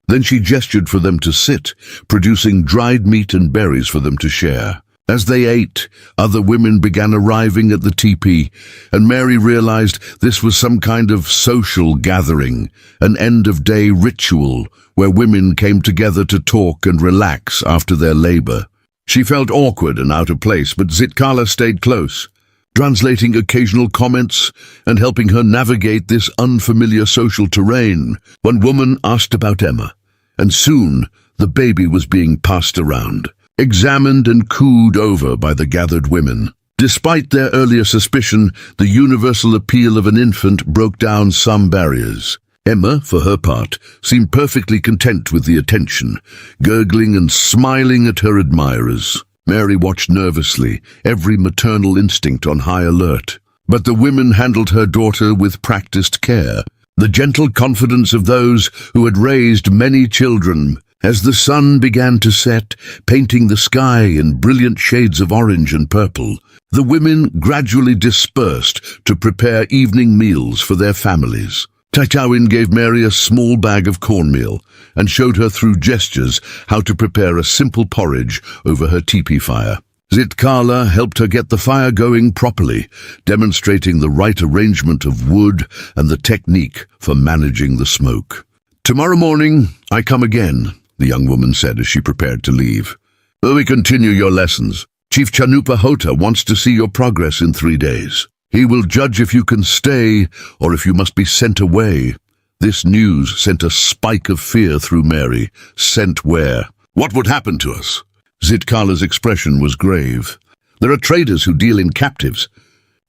Then she gestured for them to sit, producing dried meat and berries for them to share. As they ate, other women began arriving at the teepee, and Mary realized this was some kind of social gathering, an end-of-day ritual where women came together to talk and relax after their labor. She felt awkward and out of place, but Zitkala stayed close, translating occasional comments and helping her navigate this unfamiliar social terrain. One woman asked about Emma, and soon the baby was being passed around, examined and cooed over by the gathered women. Despite their earlier suspicion, the universal appeal of an infant broke down some barriers. Emma, for her part, seemed perfectly content with the attention, gurgling and smiling at her admirers. Mary watched nervously, every maternal instinct on high alert. But the women handled her daughter with practiced care, the gentle confidence of those who had raised many children. As the sun began to set, painting the sky in brilliant shades of orange and purple, the women gradually dispersed to prepare evening meals for their families. Tachawin gave Mary a small bag of cornmeal and showed her through gestures how to prepare a simple porridge over her teepee fire. Zitkala helped her get the fire going properly, demonstrating the right arrangement of wood and the technique for managing the smoke. "Tomorrow morning, I come again," the young woman said as she prepared to leave. "We continue your lessons. Chief Chanupa Hota wants to see your progress in 3 days. He will judge if you can stay or if you must be sent away." This news sent a spike of fear through Mary. Sent where? What would happen to us? Zitkala's expression was grave. "There are traders who deal in captives.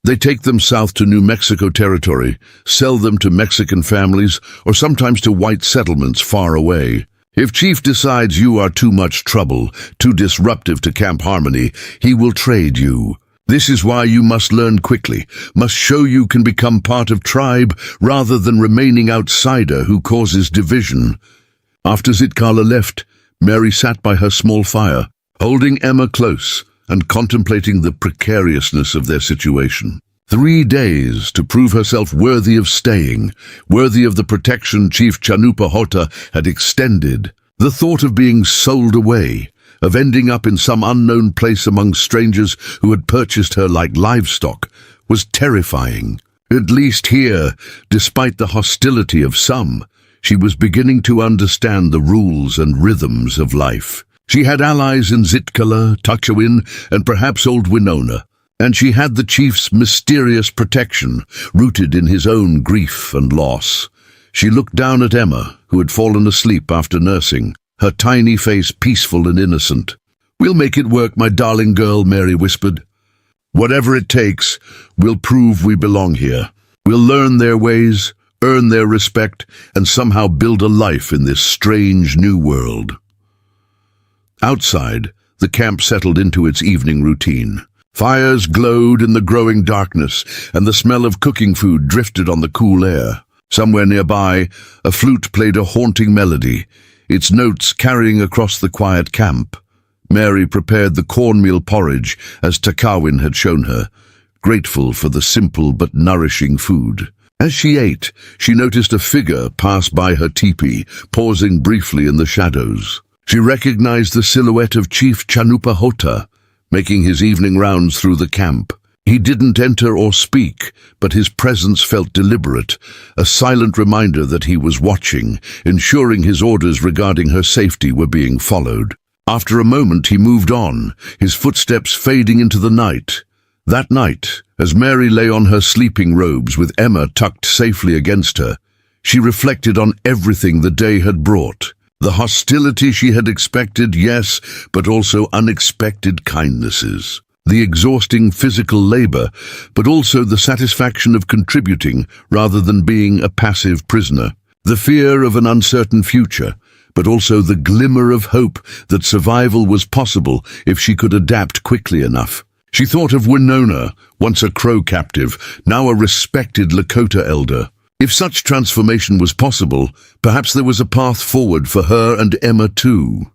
They take them south to New Mexico territory, sell them to Mexican families, or sometimes to white settlements far away. If Chief decides you are too much trouble, too disruptive to camp harmony, he will trade you. This is why you must learn quickly, must show you can become part of tribe rather than remaining outsider who causes division." After Zitkala left, Mary sat by her small fire, holding Emma close and contemplating the precariousness of their situation. 3 days to prove herself worthy of staying, worthy of the protection Chief Chanupa Hota had extended. The thought of being sold away, of ending up in some unknown place among strangers who had purchased her like livestock, was terrifying. At least here, despite the hostility of some, she was beginning to understand the rules and rhythms of life. She had allies in Zitkala, Tuchawin, and perhaps old Winona, and she had the chief's mysterious protection, rooted in his own grief and loss. She looked down at Emma, who had fallen asleep after nursing, her tiny face peaceful and innocent. "We'll make it work, my darling girl," Mary whispered. "Whatever it takes, we'll prove we belong here. We'll learn their ways, earn their respect, and somehow build a life in this strange new world." Outside, the camp settled into its evening routine. Fires glowed in the growing darkness, and the smell of cooking food drifted on the cool air. Somewhere nearby, a flute played a haunting melody, its notes carrying across the quiet camp. Mary prepared the cornmeal porridge as Takawin had shown her, grateful for the simple but nourishing food. As she ate, she noticed a figure pass by her teepee, pausing briefly in the shadows. She recognized the silhouette of Chief Chanupa Hota, making his evening rounds through the camp. He didn't enter or speak, but his presence felt deliberate, a silent reminder that he was watching, ensuring his orders regarding her safety were being followed. After a moment he moved on, his footsteps fading into the night. That night, as Mary lay on her sleeping robes with Emma tucked safely against her, she reflected on everything the day had brought. The hostility she had expected, yes, but also unexpected kindnesses. The exhausting physical labor, but also the satisfaction of contributing rather than being a passive prisoner. The fear of an uncertain future, but also the glimmer of hope that survival was possible if she could adapt quickly enough. She thought of Winona, once a Crow captive, now a respected Lakota elder. If such transformation was possible, perhaps there was a path forward for her and Emma too.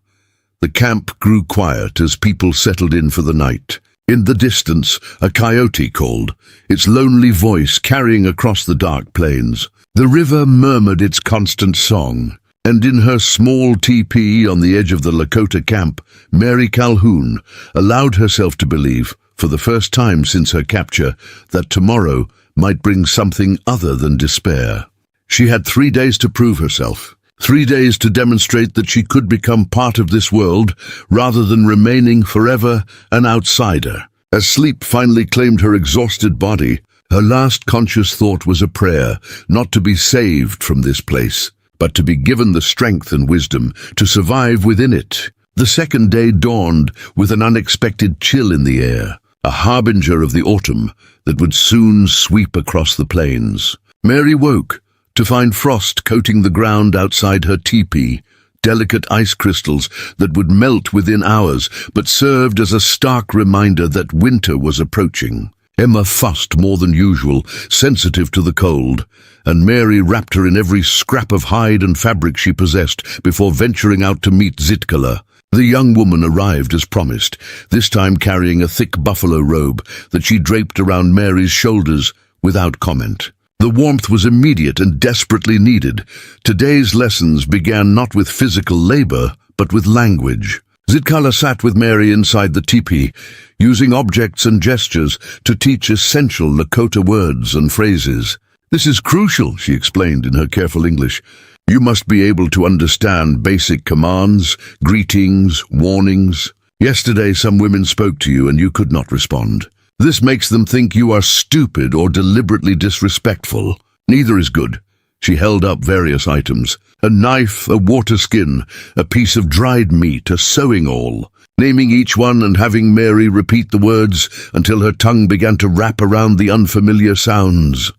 The camp grew quiet as people settled in for the night. In the distance, a coyote called, its lonely voice carrying across the dark plains. The river murmured its constant song, and in her small teepee on the edge of the Lakota camp, Mary Calhoun allowed herself to believe, for the first time since her capture, that tomorrow might bring something other than despair. She had 3 days to prove herself, 3 days to demonstrate that she could become part of this world rather than remaining forever an outsider. As sleep finally claimed her exhausted body, her last conscious thought was a prayer, not to be saved from this place, but to be given the strength and wisdom to survive within it. The second day dawned with an unexpected chill in the air, a harbinger of the autumn that would soon sweep across the plains. Mary woke to find frost coating the ground outside her teepee, delicate ice crystals that would melt within hours, but served as a stark reminder that winter was approaching. Emma fussed more than usual, sensitive to the cold, and Mary wrapped her in every scrap of hide and fabric she possessed before venturing out to meet Zitkala. The young woman arrived as promised, this time carrying a thick buffalo robe that she draped around Mary's shoulders without comment. The warmth was immediate and desperately needed. Today's lessons began not with physical labor, but with language. Zitkala sat with Mary inside the teepee, using objects and gestures to teach essential Lakota words and phrases. "This is crucial," she explained in her careful English. "You must be able to understand basic commands, greetings, warnings. Yesterday some women spoke to you and you could not respond. This makes them think you are stupid or deliberately disrespectful. Neither is good." She held up various items: a knife, a water skin, a piece of dried meat, a sewing awl, naming each one and having Mary repeat the words until her tongue began to wrap around the unfamiliar sounds.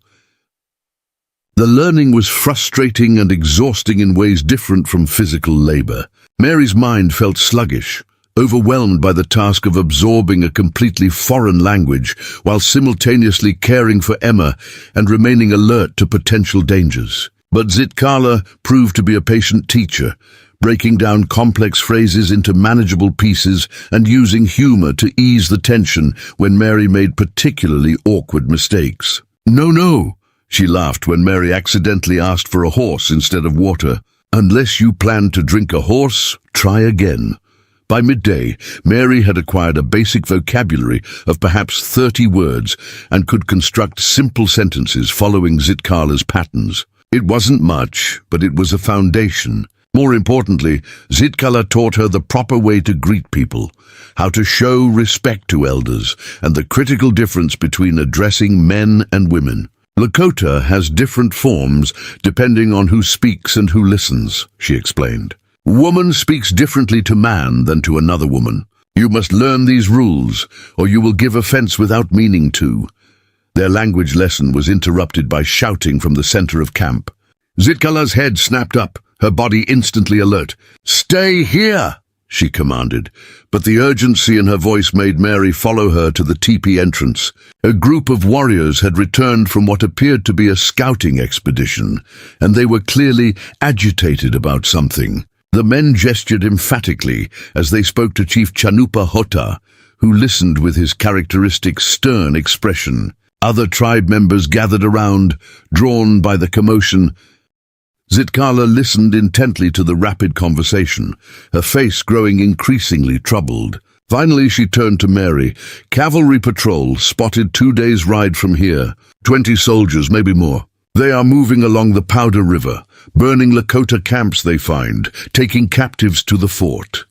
The learning was frustrating and exhausting in ways different from physical labor. Mary's mind felt sluggish, overwhelmed by the task of absorbing a completely foreign language while simultaneously caring for Emma and remaining alert to potential dangers. But Zitkala proved to be a patient teacher, breaking down complex phrases into manageable pieces and using humor to ease the tension when Mary made particularly awkward mistakes. "No," she laughed when Mary accidentally asked for a horse instead of water. "Unless you plan to drink a horse, try again." By midday, Mary had acquired a basic vocabulary of perhaps 30 words and could construct simple sentences following Zitkala's patterns. It wasn't much, but it was a foundation. More importantly, Zitkala taught her the proper way to greet people, how to show respect to elders, and the critical difference between addressing men and women. "Lakota has different forms depending on who speaks and who listens," she explained. "Woman speaks differently to man than to another woman. You must learn these rules, or you will give offense without meaning to." Their language lesson was interrupted by shouting from the center of camp. Zitkala's head snapped up, her body instantly alert. "Stay here!" she commanded, but the urgency in her voice made Mary follow her to the teepee entrance. A group of warriors had returned from what appeared to be a scouting expedition, and they were clearly agitated about something. The men gestured emphatically as they spoke to Chief Chanupa Hota, who listened with his characteristic stern expression. Other tribe members gathered around, drawn by the commotion. Zitkala listened intently to the rapid conversation, her face growing increasingly troubled. Finally she turned to Mary. "Cavalry patrol spotted 2 days' ride from here. 20 soldiers, maybe more. They are moving along the Powder River, burning Lakota camps they find, taking captives to the fort."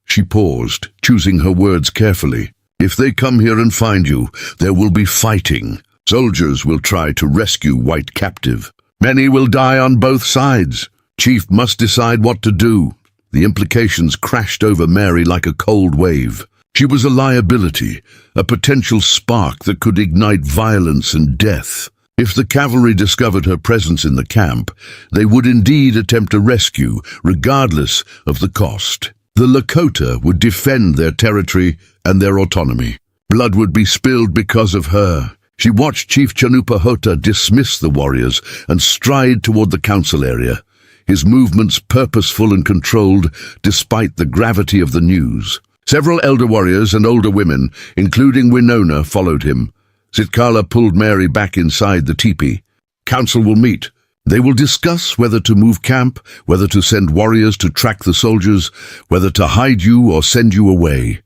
She paused, choosing her words carefully. "If they come here and find you, there will be fighting. Soldiers will try to rescue white captive. Many will die on both sides. Chief must decide what to do." The implications crashed over Mary like a cold wave. She was a liability, a potential spark that could ignite violence and death. If the cavalry discovered her presence in the camp, they would indeed attempt a rescue, regardless of the cost. The Lakota would defend their territory and their autonomy. Blood would be spilled because of her. She watched Chief Chanupa Hota dismiss the warriors and stride toward the council area, his movements purposeful and controlled despite the gravity of the news. Several elder warriors and older women, including Winona, followed him. Zitkala pulled Mary back inside the teepee. "Council will meet. They will discuss whether to move camp, whether to send warriors to track the soldiers, whether to hide you or send you away."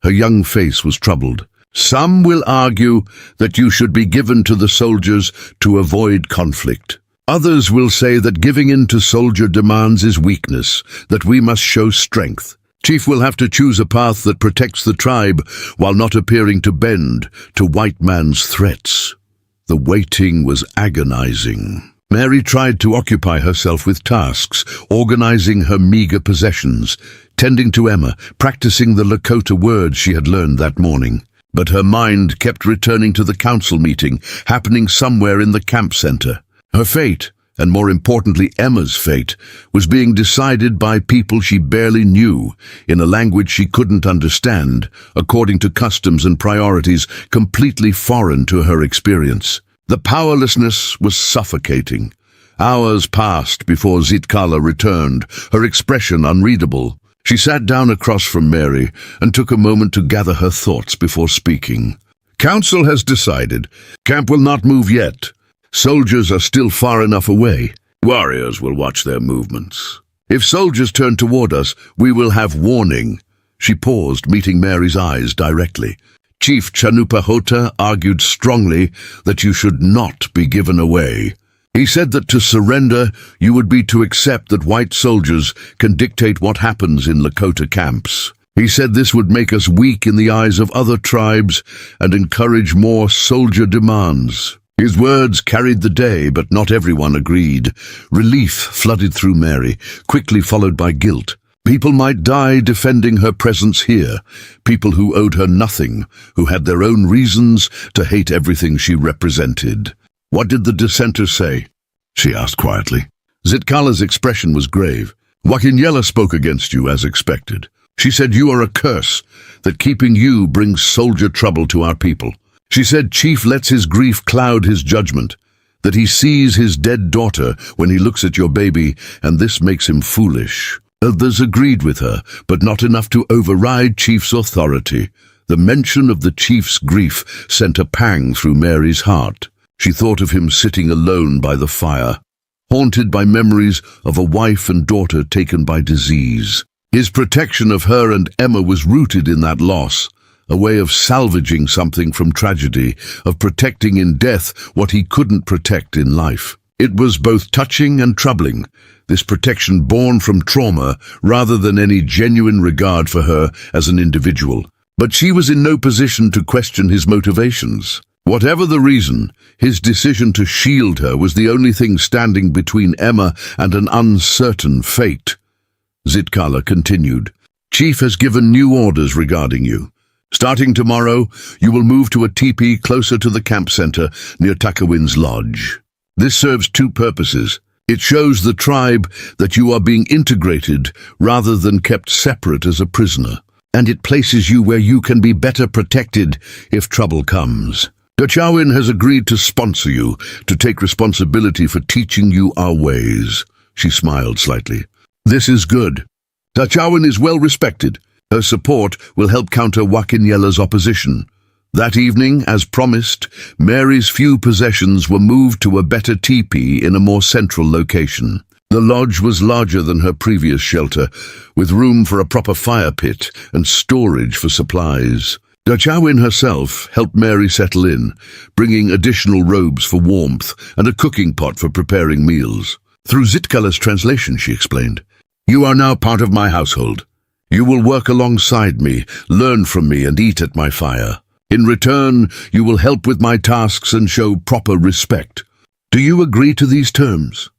Her young face was troubled. "Some will argue that you should be given to the soldiers to avoid conflict. Others will say that giving in to soldier demands is weakness, that we must show strength. Chief will have to choose a path that protects the tribe while not appearing to bend to white man's threats." The waiting was agonizing. Mary tried to occupy herself with tasks, organizing her meager possessions, tending to Emma, practicing the Lakota words she had learned that morning. But her mind kept returning to the council meeting, happening somewhere in the camp center. Her fate, and more importantly Emma's fate, was being decided by people she barely knew, in a language she couldn't understand, according to customs and priorities completely foreign to her experience. The powerlessness was suffocating. Hours passed before Zitkala returned, her expression unreadable. She sat down across from Mary and took a moment to gather her thoughts before speaking. "Council has decided. Camp will not move yet. Soldiers are still far enough away. Warriors will watch their movements. If soldiers turn toward us, we will have warning. She paused, meeting Mary's eyes directly. Chief Chanupahota argued strongly that you should not be given away. He said that to surrender, you would be to accept that white soldiers can dictate what happens in Lakota camps. He said this would make us weak in the eyes of other tribes and encourage more soldier demands. His words carried the day, but not everyone agreed. Relief flooded through Mary, quickly followed by guilt. People might die defending her presence here, people who owed her nothing, who had their own reasons to hate everything she represented. What did the dissenters say? She asked quietly. Zitkala's expression was grave. Wakinyela spoke against you as expected. She said you are a curse, that keeping you brings soldier trouble to our people. She said Chief lets his grief cloud his judgment, that he sees his dead daughter when he looks at your baby, and this makes him foolish. Others agreed with her, but not enough to override Chief's authority. The mention of the Chief's grief sent a pang through Mary's heart. She thought of him sitting alone by the fire, haunted by memories of a wife and daughter taken by disease. His protection of her and Emma was rooted in that loss, a way of salvaging something from tragedy, of protecting in death what he couldn't protect in life. It was both touching and troubling, this protection born from trauma rather than any genuine regard for her as an individual. But she was in no position to question his motivations. Whatever the reason, his decision to shield her was the only thing standing between Emma and an uncertain fate. Zitkala continued. Chief has given new orders regarding you. Starting tomorrow, you will move to a teepee closer to the camp center near Takawin's lodge. This serves two purposes. It shows the tribe that you are being integrated rather than kept separate as a prisoner, and it places you where you can be better protected if trouble comes. Tachawin has agreed to sponsor you, to take responsibility for teaching you our ways. She smiled slightly. This is good. Tachawin is well respected. Her support will help counter Wakinyela's opposition. That evening, as promised, Mary's few possessions were moved to a better teepee in a more central location. The lodge was larger than her previous shelter, with room for a proper fire pit and storage for supplies. Tachawin herself helped Mary settle in, bringing additional robes for warmth and a cooking pot for preparing meals. Through Zitkala's translation, she explained, "You are now part of my household. You will work alongside me, learn from me, and eat at my fire. In return, you will help with my tasks and show proper respect. Do you agree to these terms?"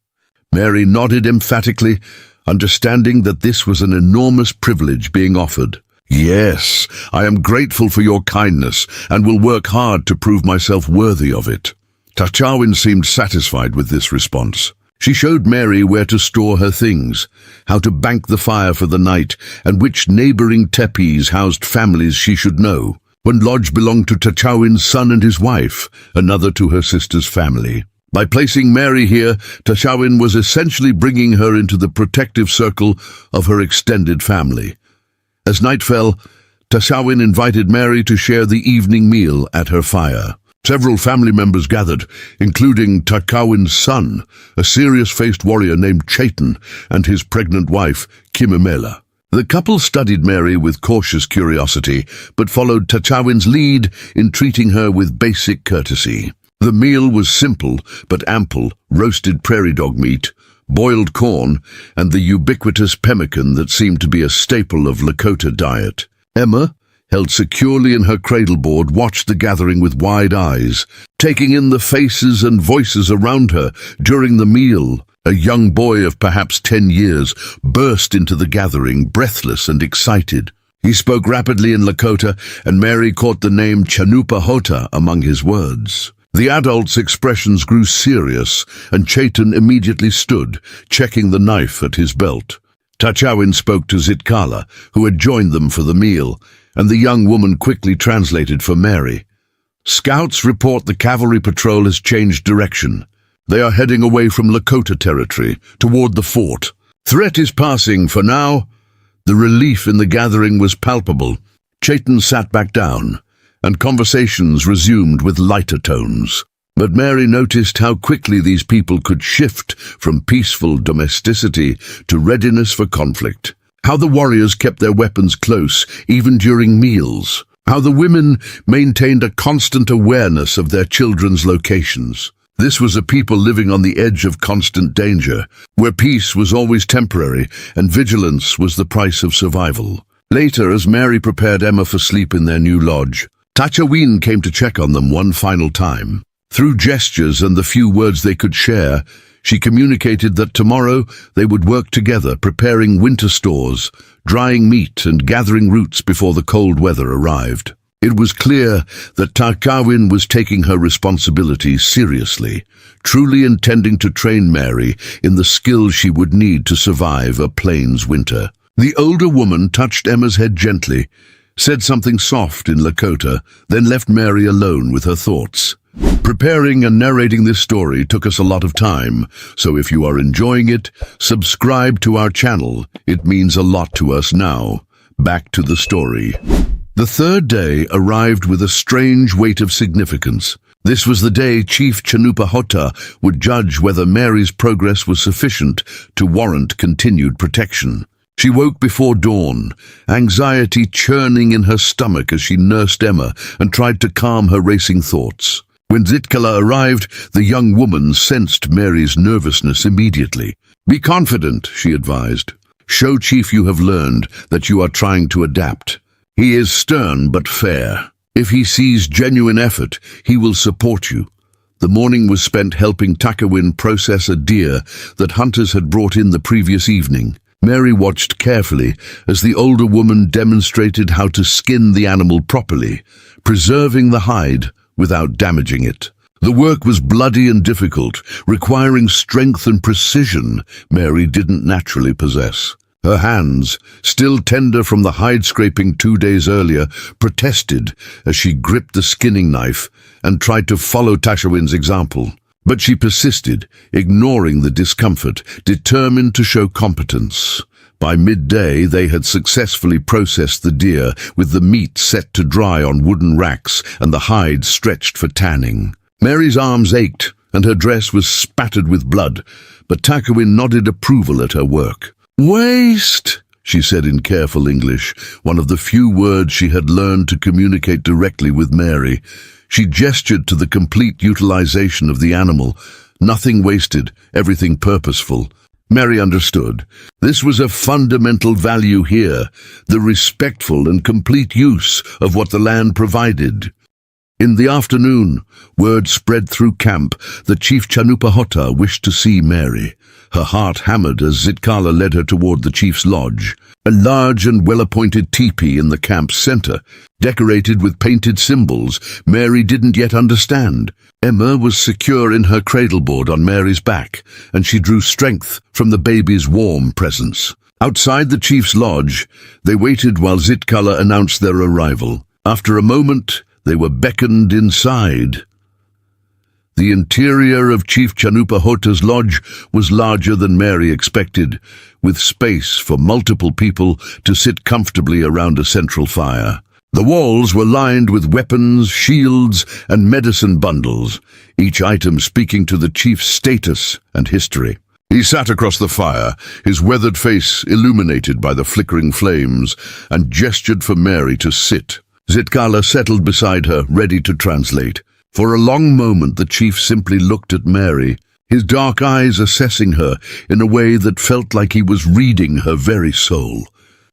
Mary nodded emphatically, understanding that this was an enormous privilege being offered. "Yes, I am grateful for your kindness and will work hard to prove myself worthy of it." Tachawin seemed satisfied with this response. She showed Mary where to store her things, how to bank the fire for the night, and which neighboring tepees housed families she should know. One lodge belonged to Tachawin's son and his wife, another to her sister's family. By placing Mary here, Tachawin was essentially bringing her into the protective circle of her extended family. As night fell, Tachawin invited Mary to share the evening meal at her fire. Several family members gathered, including Tachawin's son, a serious-faced warrior named Chaitan, and his pregnant wife, Kimimela. The couple studied Mary with cautious curiosity, but followed Tachawin's lead in treating her with basic courtesy. The meal was simple but ample: roasted prairie dog meat, boiled corn, and the ubiquitous pemmican that seemed to be a staple of Lakota diet. Emma, held securely in her cradleboard, watched the gathering with wide eyes, taking in the faces and voices around her during the meal. A young boy of perhaps 10 years burst into the gathering, breathless and excited. He spoke rapidly in Lakota, and Mary caught the name Chanupahota among his words. The adult's expressions grew serious, and Chaitan immediately stood, checking the knife at his belt. Tachawin spoke to Zitkala, who had joined them for the meal, and the young woman quickly translated for Mary. "Scouts report the cavalry patrol has changed direction. They are heading away from Lakota territory, toward the fort. Threat is passing for now." The relief in the gathering was palpable. Chaitan sat back down, and conversations resumed with lighter tones. But Mary noticed how quickly these people could shift from peaceful domesticity to readiness for conflict. How the warriors kept their weapons close, even during meals. How the women maintained a constant awareness of their children's locations. This was a people living on the edge of constant danger, where peace was always temporary and vigilance was the price of survival. Later, as Mary prepared Emma for sleep in their new lodge, Tachawin came to check on them one final time. Through gestures and the few words they could share, she communicated that tomorrow they would work together, preparing winter stores, drying meat and gathering roots before the cold weather arrived. It was clear that Tachawin was taking her responsibility seriously, truly intending to train Mary in the skills she would need to survive a plains winter. The older woman touched Emma's head gently, said something soft in Lakota, then left Mary alone with her thoughts. Preparing and narrating this story took us a lot of time, so if you are enjoying it, subscribe to our channel. It means a lot to us now. Back to the story. The third day arrived with a strange weight of significance. This was the day Chief Chanupahota would judge whether Mary's progress was sufficient to warrant continued protection. She woke before dawn, anxiety churning in her stomach as she nursed Emma and tried to calm her racing thoughts. When Zitkala arrived, the young woman sensed Mary's nervousness immediately. "Be confident," she advised. "Show Chief you have learned that you are trying to adapt. He is stern but fair. If he sees genuine effort, he will support you." The morning was spent helping Tachawin process a deer that hunters had brought in the previous evening. Mary watched carefully as the older woman demonstrated how to skin the animal properly, preserving the hide without damaging it. The work was bloody and difficult, requiring strength and precision Mary didn't naturally possess. Her hands, still tender from the hide scraping 2 days earlier, protested as she gripped the skinning knife and tried to follow Tachawin's example. But she persisted, ignoring the discomfort, determined to show competence. By midday, they had successfully processed the deer, with the meat set to dry on wooden racks and the hide stretched for tanning. Mary's arms ached, and her dress was spattered with blood, but Tachawin nodded approval at her work. "Waste," she said in careful English, one of the few words she had learned to communicate directly with Mary. She gestured to the complete utilization of the animal. Nothing wasted, everything purposeful. Mary understood. This was a fundamental value here, the respectful and complete use of what the land provided. In the afternoon, word spread through camp that Chief Chanupahota wished to see Mary. Her heart hammered as Zitkala led her toward the chief's lodge, a large and well-appointed teepee in the camp's center, decorated with painted symbols Mary didn't yet understand. Emma was secure in her cradleboard on Mary's back, and she drew strength from the baby's warm presence. Outside the chief's lodge, they waited while Zitkala announced their arrival. After a moment, they were beckoned inside. The interior of Chief Chanupahota's lodge was larger than Mary expected, with space for multiple people to sit comfortably around a central fire. The walls were lined with weapons, shields, and medicine bundles, each item speaking to the chief's status and history. He sat across the fire, his weathered face illuminated by the flickering flames, and gestured for Mary to sit. Zitkala settled beside her, ready to translate. For a long moment the chief simply looked at Mary, his dark eyes assessing her in a way that felt like he was reading her very soul.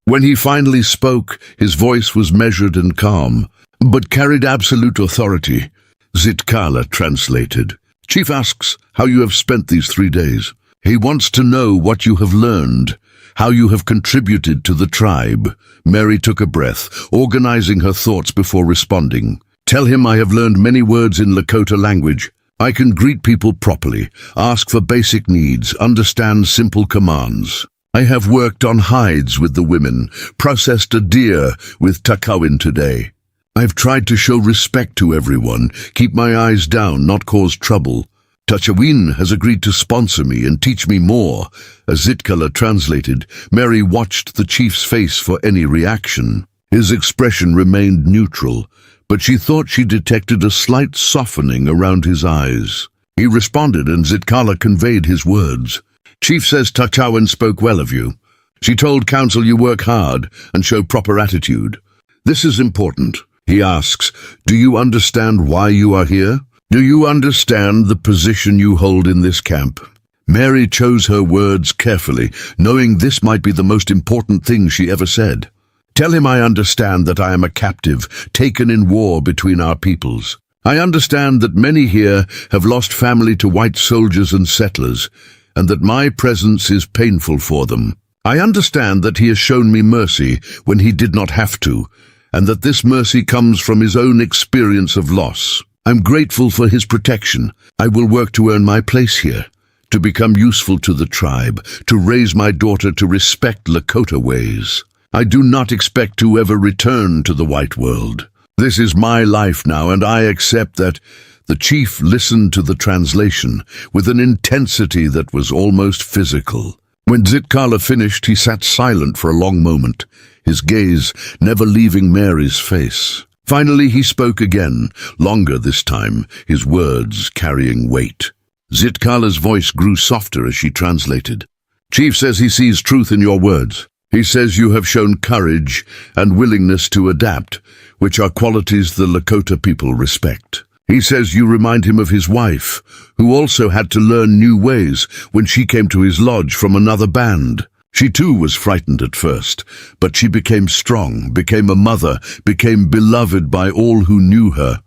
When he finally spoke, his voice was measured and calm, but carried absolute authority. Zitkala translated. "Chief asks how you have spent these 3 days. He wants to know what you have learned, how you have contributed to the tribe." Mary took a breath, organizing her thoughts before responding. "Tell him I have learned many words in Lakota language. I can greet people properly, ask for basic needs, understand simple commands. I have worked on hides with the women, processed a deer with Tachawin today. I've tried to show respect to everyone, keep my eyes down, not cause trouble. Tachawin has agreed to sponsor me and teach me more." As Zitkala translated, Mary watched the chief's face for any reaction. His expression remained neutral, but she thought she detected a slight softening around his eyes. He responded, and Zitkala conveyed his words. Chief says Takawin spoke well of you. She told council you work hard and show proper attitude. This is important. He asks, do you understand why you are here? Do you understand the position you hold in this camp? Mary chose her words carefully, knowing this might be the most important thing she ever said. Tell him I understand that I am a captive, taken in war between our peoples. I understand that many here have lost family to white soldiers and settlers, and that my presence is painful for them. I understand that he has shown me mercy when he did not have to, and that this mercy comes from his own experience of loss. I'm grateful for his protection. I will work to earn my place here, to become useful to the tribe, to raise my daughter to respect Lakota ways. I do not expect to ever return to the white world. This is my life now, and I accept that. The chief listened to the translation with an intensity that was almost physical. When Zitkala finished, he sat silent for a long moment, his gaze never leaving Mary's face. Finally he spoke again, longer this time, his words carrying weight. Zitkala's voice grew softer as she translated. Chief says he sees truth in your words. He says you have shown courage and willingness to adapt, which are qualities the Lakota people respect. He says you remind him of his wife, who also had to learn new ways when she came to his lodge from another band. She too was frightened at first, but she became strong, became a mother, became beloved by all who knew her.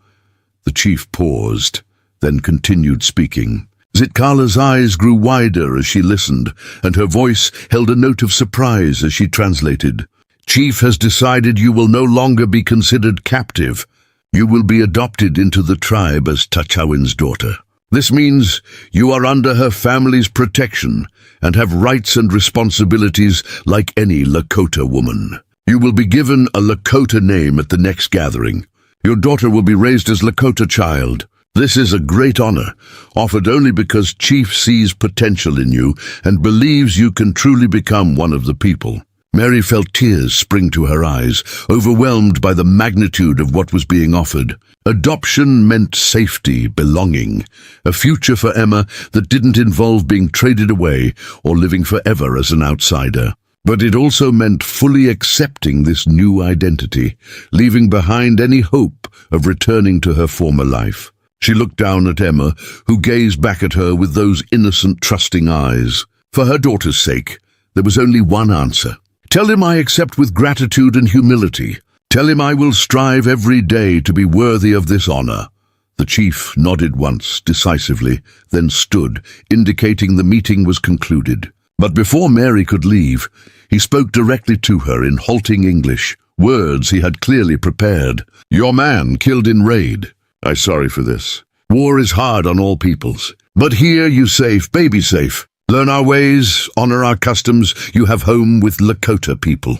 The chief paused, then continued speaking. Zitkala's eyes grew wider as she listened, and her voice held a note of surprise as she translated. Chief has decided you will no longer be considered captive. You will be adopted into the tribe as Takawin's daughter. This means you are under her family's protection and have rights and responsibilities like any Lakota woman. You will be given a Lakota name at the next gathering. Your daughter will be raised as Lakota child. This is a great honor, offered only because Chief sees potential in you and believes you can truly become one of the people. Mary felt tears spring to her eyes, overwhelmed by the magnitude of what was being offered. Adoption meant safety, belonging, a future for Emma that didn't involve being traded away or living forever as an outsider. But it also meant fully accepting this new identity, leaving behind any hope of returning to her former life. She looked down at Emma, who gazed back at her with those innocent, trusting eyes. For her daughter's sake, there was only one answer. Tell him I accept with gratitude and humility. Tell him I will strive every day to be worthy of this honor. The chief nodded once, decisively, then stood, indicating the meeting was concluded. But before Mary could leave, he spoke directly to her in halting English, words he had clearly prepared. Your man killed in raid. I'm sorry for this. War is hard on all peoples. But here you safe, baby safe. Learn our ways, honor our customs, you have home with Lakota people.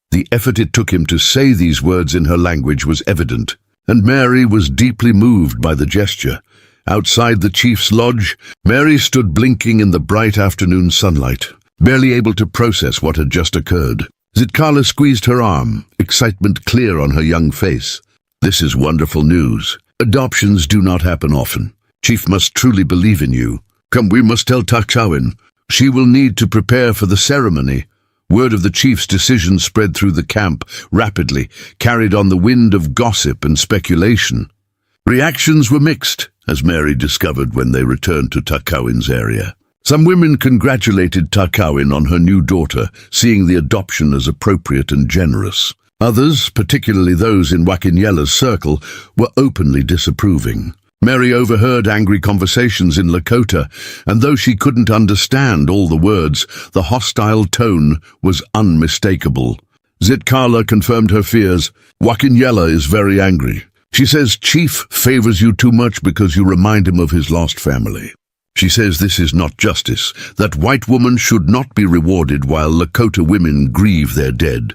The effort it took him to say these words in her language was evident, and Mary was deeply moved by the gesture. Outside the chief's lodge, Mary stood blinking in the bright afternoon sunlight, barely able to process what had just occurred. Zitkala squeezed her arm, excitement clear on her young face. This is wonderful news. Adoptions do not happen often. Chief must truly believe in you. Come, we must tell Takawin. She will need to prepare for the ceremony. Word of the chief's decision spread through the camp rapidly, carried on the wind of gossip and speculation. Reactions were mixed, as Mary discovered when they returned to Takawin's area. Some women congratulated Takawin on her new daughter, seeing the adoption as appropriate and generous. Others, particularly those in Wakinyela's circle, were openly disapproving. Mary overheard angry conversations in Lakota, and though she couldn't understand all the words, the hostile tone was unmistakable. Zitkala confirmed her fears. Wakinyela is very angry. She says Chief favors you too much because you remind him of his lost family. She says this is not justice, that white women should not be rewarded while Lakota women grieve their dead.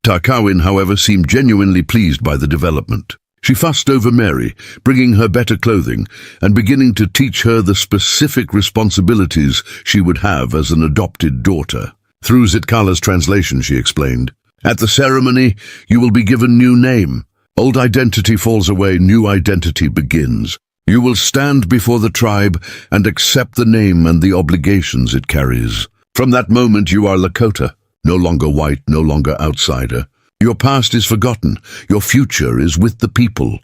Takawin, however, seemed genuinely pleased by the development. She fussed over Mary, bringing her better clothing and beginning to teach her the specific responsibilities she would have as an adopted daughter. Through Zitkala's translation, she explained, "At the ceremony, you will be given new name. Old identity falls away, new identity begins. You will stand before the tribe and accept the name and the obligations it carries. From that moment you are Lakota, no longer white, no longer outsider. Your past is forgotten, your future is with the people.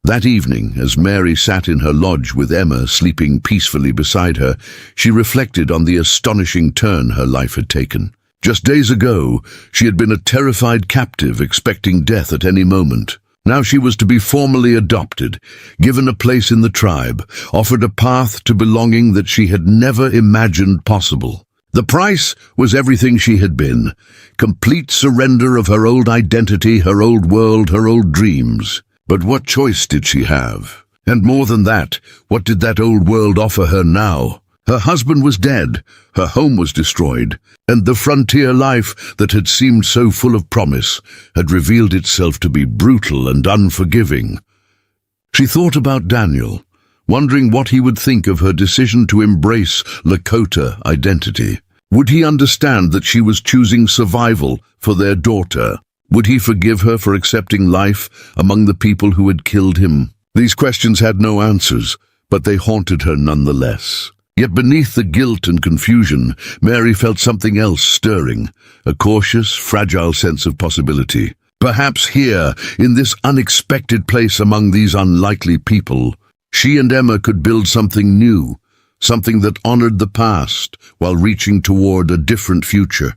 That evening, as Mary sat in her lodge with Emma sleeping peacefully beside her, she reflected on the astonishing turn her life had taken. Just days ago, she had been a terrified captive expecting death at any moment. Now she was to be formally adopted, given a place in the tribe, offered a path to belonging that she had never imagined possible. The price was everything she had been, complete surrender of her old identity, her old world, her old dreams. But what choice did she have? And more than that, what did that old world offer her now? Her husband was dead, her home was destroyed, and the frontier life that had seemed so full of promise had revealed itself to be brutal and unforgiving. She thought about Daniel, wondering what he would think of her decision to embrace Lakota identity. Would he understand that she was choosing survival for their daughter? Would he forgive her for accepting life among the people who had killed him? These questions had no answers, but they haunted her nonetheless. Yet beneath the guilt and confusion, Mary felt something else stirring, a cautious, fragile sense of possibility. Perhaps here, in this unexpected place among these unlikely people, she and Emma could build something new, something that honored the past while reaching toward a different future.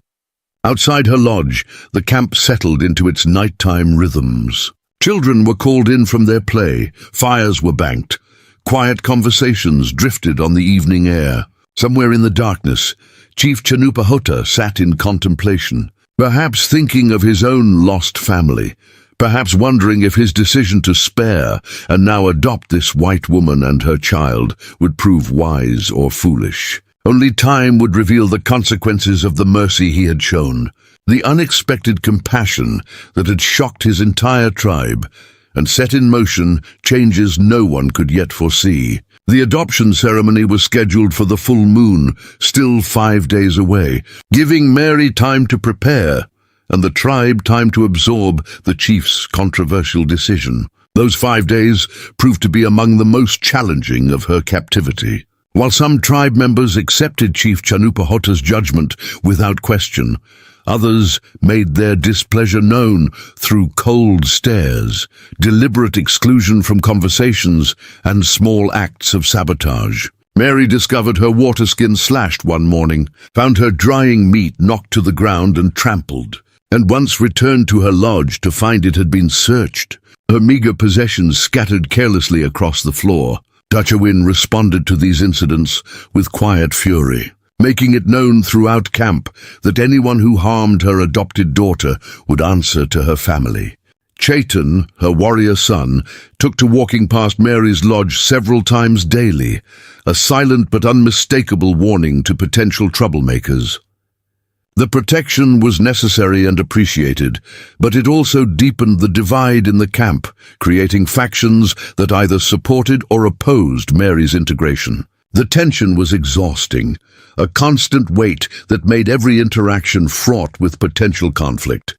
Outside her lodge, the camp settled into its nighttime rhythms. Children were called in from their play, fires were banked, quiet conversations drifted on the evening air. Somewhere in the darkness, Chief Chanupahota sat in contemplation, perhaps thinking of his own lost family, perhaps wondering if his decision to spare and now adopt this white woman and her child would prove wise or foolish. Only time would reveal the consequences of the mercy he had shown, the unexpected compassion that had shocked his entire tribe and set in motion changes no one could yet foresee. The adoption ceremony was scheduled for the full moon, still 5 days away, giving Mary time to prepare and the tribe time to absorb the chief's controversial decision. Those 5 days proved to be among the most challenging of her captivity. While some tribe members accepted Chief Chanupahota's judgment without question, others made their displeasure known through cold stares, deliberate exclusion from conversations, and small acts of sabotage. Mary discovered her water skin slashed one morning, found her drying meat knocked to the ground and trampled, and once returned to her lodge to find it had been searched, her meager possessions scattered carelessly across the floor. Dutchawin responded to these incidents with quiet fury, making it known throughout camp that anyone who harmed her adopted daughter would answer to her family. Chaitan, her warrior son, took to walking past Mary's lodge several times daily, a silent but unmistakable warning to potential troublemakers. The protection was necessary and appreciated, but it also deepened the divide in the camp, creating factions that either supported or opposed Mary's integration. The tension was exhausting, a constant weight that made every interaction fraught with potential conflict.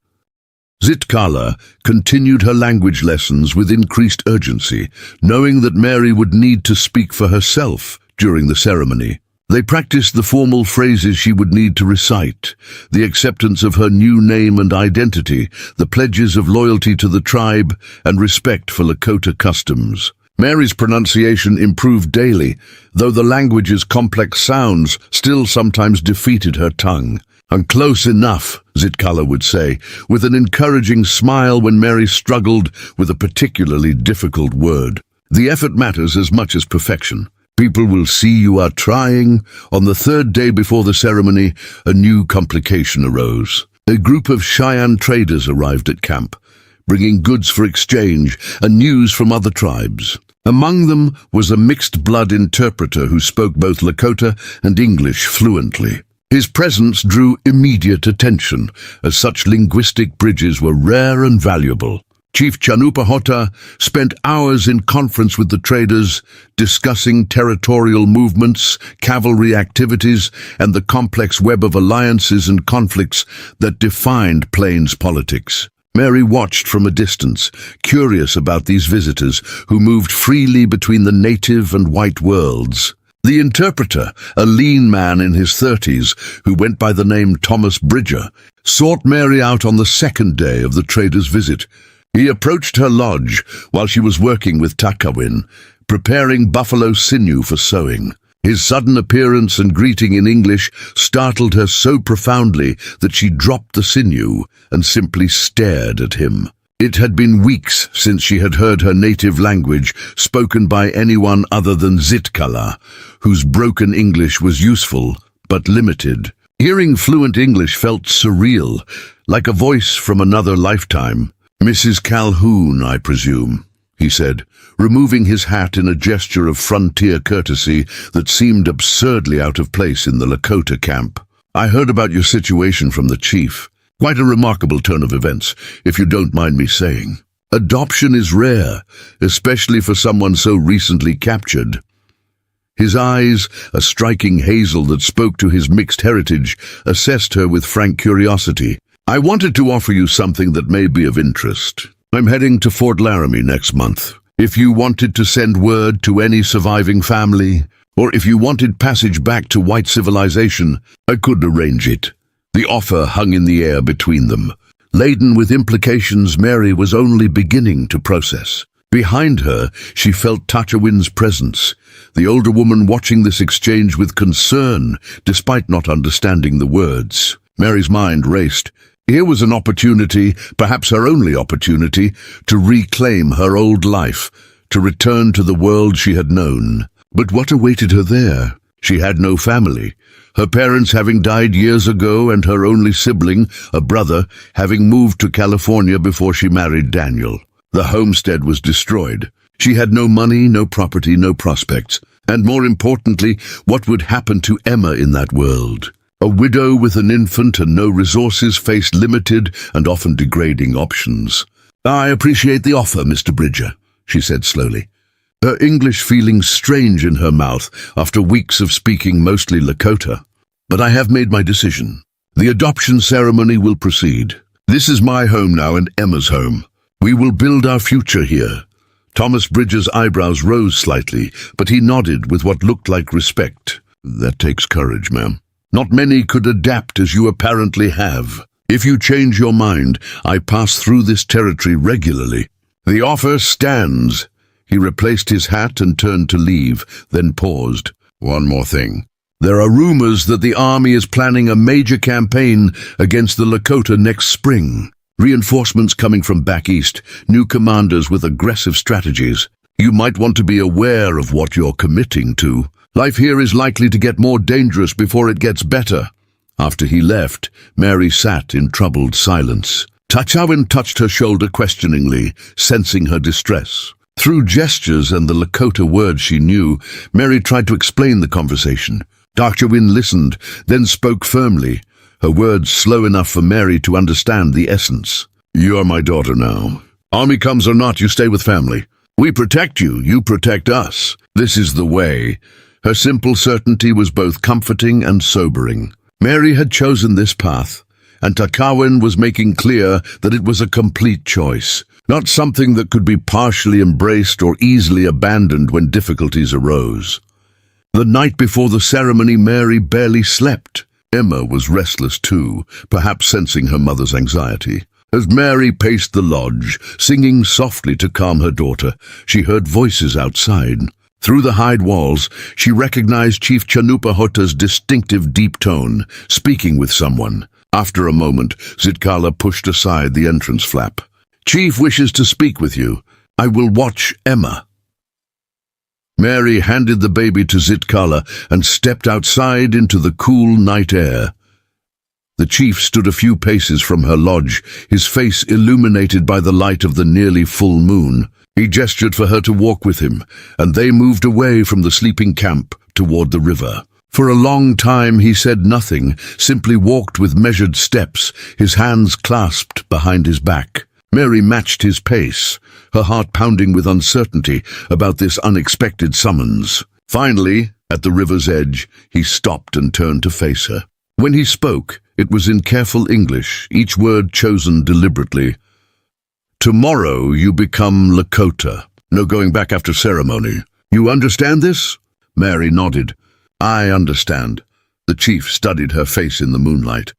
Zitkala continued her language lessons with increased urgency, knowing that Mary would need to speak for herself during the ceremony. They practiced the formal phrases she would need to recite, the acceptance of her new name and identity, the pledges of loyalty to the tribe, and respect for Lakota customs. Mary's pronunciation improved daily, though the language's complex sounds still sometimes defeated her tongue. "I'm close enough," Zitkala would say, with an encouraging smile when Mary struggled with a particularly difficult word. The effort matters as much as perfection. People will see you are trying. On the third day before the ceremony, a new complication arose. A group of Cheyenne traders arrived at camp, bringing goods for exchange and news from other tribes. Among them was a mixed-blood interpreter who spoke both Lakota and English fluently. His presence drew immediate attention, as such linguistic bridges were rare and valuable. Chief Chanupahota spent hours in conference with the traders, discussing territorial movements, cavalry activities, and the complex web of alliances and conflicts that defined Plains politics. Mary watched from a distance, curious about these visitors who moved freely between the native and white worlds. The interpreter, a lean man in his 30s, who went by the name Thomas Bridger, sought Mary out on the second day of the trader's visit. He approached her lodge while she was working with Takawin, preparing buffalo sinew for sewing. His sudden appearance and greeting in English startled her so profoundly that she dropped the sinew and simply stared at him. It had been weeks since she had heard her native language spoken by anyone other than Zitkala, whose broken English was useful but limited. Hearing fluent English felt surreal, like a voice from another lifetime. "Mrs. Calhoun, I presume," he said, removing his hat in a gesture of frontier courtesy that seemed absurdly out of place in the Lakota camp. "I heard about your situation from the chief. Quite a remarkable turn of events, if you don't mind me saying. Adoption is rare, especially for someone so recently captured." His eyes, a striking hazel that spoke to his mixed heritage, assessed her with frank curiosity. "I wanted to offer you something that may be of interest. I'm heading to Fort Laramie next month. If you wanted to send word to any surviving family, or if you wanted passage back to white civilization, I could arrange it." The offer hung in the air between them. Laden with implications Mary was only beginning to process. Behind her, she felt Takawin's presence, the older woman watching this exchange with concern, despite not understanding the words. Mary's mind raced. Here was an opportunity, perhaps her only opportunity, to reclaim her old life, to return to the world she had known. But what awaited her there? She had no family, her parents having died years ago and her only sibling, a brother, having moved to California before she married Daniel. The homestead was destroyed. She had no money, no property, no prospects. And more importantly, what would happen to Emma in that world? A widow with an infant and no resources faced limited and often degrading options. "I appreciate the offer, Mr. Bridger," she said slowly, her English feeling strange in her mouth after weeks of speaking mostly Lakota. "But I have made my decision. The adoption ceremony will proceed. This is my home now and Emma's home. We will build our future here." Thomas Bridger's eyebrows rose slightly, but he nodded with what looked like respect. "That takes courage, ma'am. Not many could adapt as you apparently have. If you change your mind, I pass through this territory regularly." "The offer stands." He replaced his hat and turned to leave, then paused. "One more thing. There are rumors that the army is planning a major campaign against the Lakota next spring. Reinforcements coming from back east, new commanders with aggressive strategies. You might want to be aware of what you're committing to. Life here is likely to get more dangerous before it gets better." After he left, Mary sat in troubled silence. Takawin touched her shoulder questioningly, sensing her distress. Through gestures and the Lakota words she knew, Mary tried to explain the conversation. Takawin listened, then spoke firmly, her words slow enough for Mary to understand the essence. "You are my daughter now. Army comes or not, you stay with family. We protect you, you protect us. This is the way." Her simple certainty was both comforting and sobering. Mary had chosen this path, and Takawin was making clear that it was a complete choice, not something that could be partially embraced or easily abandoned when difficulties arose. The night before the ceremony, Mary barely slept. Emma was restless too, perhaps sensing her mother's anxiety. As Mary paced the lodge, singing softly to calm her daughter, she heard voices outside. Through the hide walls, she recognized Chief Chanupahota's distinctive deep tone, speaking with someone. After a moment, Zitkala pushed aside the entrance flap. "Chief wishes to speak with you. I will watch Emma." Mary handed the baby to Zitkala and stepped outside into the cool night air. The chief stood a few paces from her lodge, his face illuminated by the light of the nearly full moon. He gestured for her to walk with him, and they moved away from the sleeping camp toward the river. For a long time he said nothing, simply walked with measured steps, his hands clasped behind his back. Mary matched his pace, her heart pounding with uncertainty about this unexpected summons. Finally, at the river's edge, he stopped and turned to face her. When he spoke, it was in careful English, each word chosen deliberately. Tomorrow you become Lakota. No going back after ceremony. You understand this? Mary nodded. I understand. The chief studied her face in the moonlight.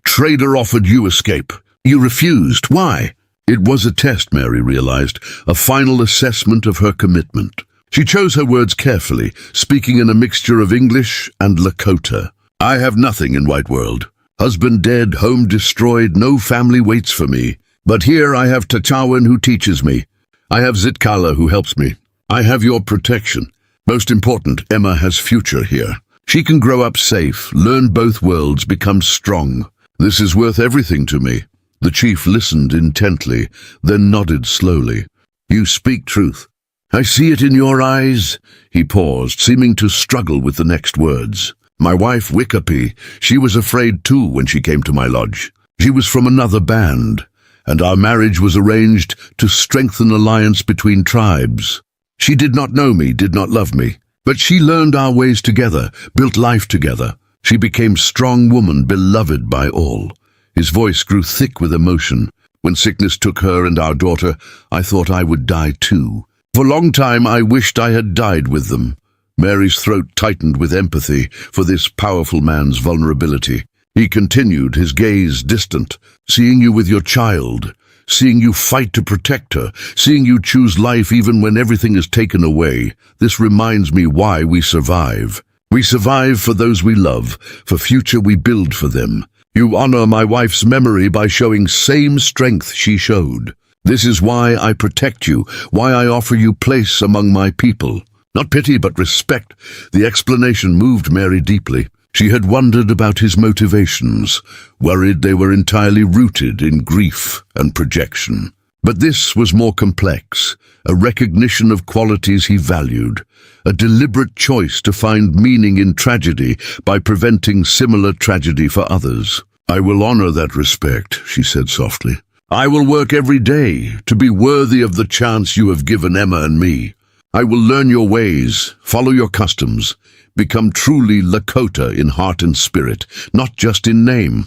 Trader offered you escape. You refused. Why? It was a test, Mary realized, a final assessment of her commitment. She chose her words carefully, speaking in a mixture of English and Lakota. I have nothing in White World. Husband dead, home destroyed, no family waits for me. But here I have T'Chawin who teaches me. I have Zitkala who helps me. I have your protection. Most important, Emma has future here. She can grow up safe, learn both worlds, become strong. This is worth everything to me. The chief listened intently, then nodded slowly. You speak truth. I see it in your eyes. He paused, seeming to struggle with the next words. My wife, Ryes-Key, she was afraid too when she came to my lodge. She was from another band, and our marriage was arranged to strengthen alliance between tribes. She did not know me, did not love me, but she learned our ways together, built life together. She became strong woman, beloved by all. His voice grew thick with emotion. When sickness took her and our daughter, I thought I would die too. For a long time I wished I had died with them. Mary's throat tightened with empathy for this powerful man's vulnerability. He continued, his gaze distant. Seeing you with your child, seeing you fight to protect her, seeing you choose life even when everything is taken away, this reminds me why we survive. We survive for those we love, for future we build for them. You honor my wife's memory by showing same strength she showed. This is why I protect you, why I offer you place among my people. Not pity, but respect. The explanation moved Mary deeply. She had wondered about his motivations, worried they were entirely rooted in grief and projection. But this was more complex, a recognition of qualities he valued, a deliberate choice to find meaning in tragedy by preventing similar tragedy for others. I will honor that respect, she said softly. I will work every day to be worthy of the chance you have given Emma and me. I will learn your ways, follow your customs, become truly Lakota in heart and spirit, not just in name.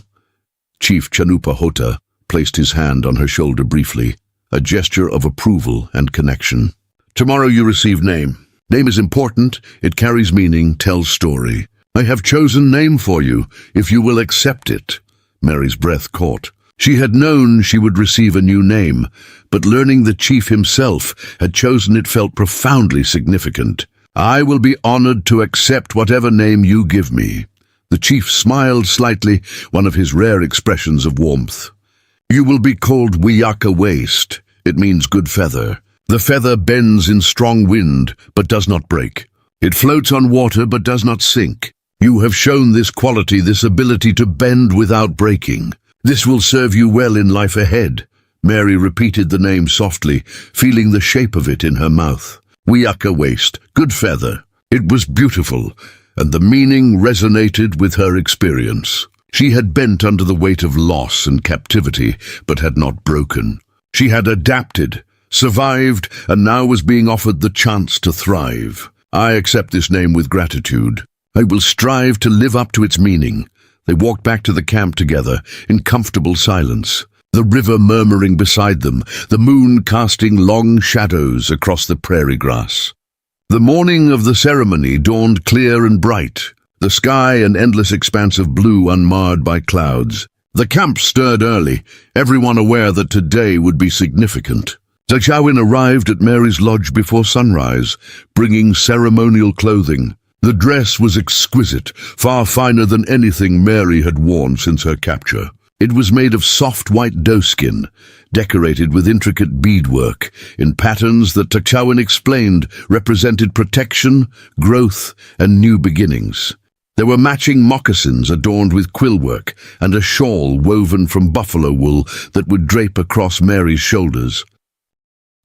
Chief Chanupa placed his hand on her shoulder briefly, a gesture of approval and connection. Tomorrow you receive name. Name is important, it carries meaning, tells story. I have chosen name for you, if you will accept it. Mary's breath caught. She had known she would receive a new name, but learning the chief himself had chosen it felt profoundly significant. I will be honored to accept whatever name you give me. The chief smiled slightly, one of his rare expressions of warmth. You will be called Wiyaka Waste. It means good feather. The feather bends in strong wind, but does not break. It floats on water, but does not sink. You have shown this quality, this ability to bend without breaking. This will serve you well in life ahead. Mary repeated the name softly, feeling the shape of it in her mouth. Wiyaka Waste, good feather. It was beautiful, and the meaning resonated with her experience. She had bent under the weight of loss and captivity, but had not broken. She had adapted, survived, and now was being offered the chance to thrive. I accept this name with gratitude. I will strive to live up to its meaning. They walked back to the camp together, in comfortable silence. The river murmuring beside them, the moon casting long shadows across the prairie grass. The morning of the ceremony dawned clear and bright, the sky an endless expanse of blue unmarred by clouds. The camp stirred early, everyone aware that today would be significant. T'Chawin arrived at Mary's lodge before sunrise, bringing ceremonial clothing. The dress was exquisite, far finer than anything Mary had worn since her capture. It was made of soft white doeskin, decorated with intricate beadwork, in patterns that T'Chawin explained represented protection, growth, and new beginnings. There were matching moccasins adorned with quillwork and a shawl woven from buffalo wool that would drape across Mary's shoulders.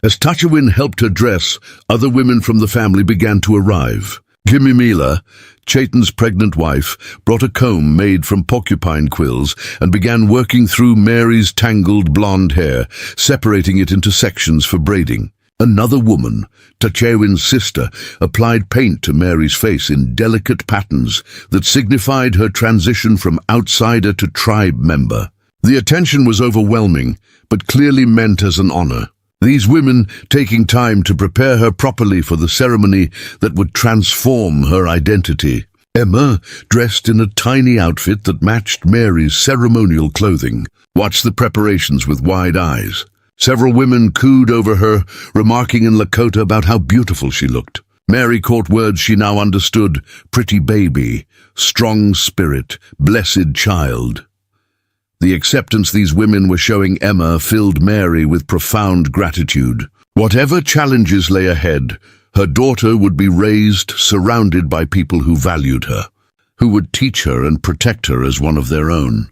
As T'Chawin helped her dress, other women from the family began to arrive. Gimimila, Chaitan's pregnant wife, brought a comb made from porcupine quills and began working through Mary's tangled blonde hair, separating it into sections for braiding. Another woman, T'Chawin's sister, applied paint to Mary's face in delicate patterns that signified her transition from outsider to tribe member. The attention was overwhelming, but clearly meant as an honor. These women taking time to prepare her properly for the ceremony that would transform her identity. Emma, dressed in a tiny outfit that matched Mary's ceremonial clothing, watched the preparations with wide eyes. Several women cooed over her, remarking in Lakota about how beautiful she looked. Mary caught words she now understood: pretty baby, strong spirit, blessed child. The acceptance these women were showing Emma filled Mary with profound gratitude. Whatever challenges lay ahead, her daughter would be raised surrounded by people who valued her, who would teach her and protect her as one of their own.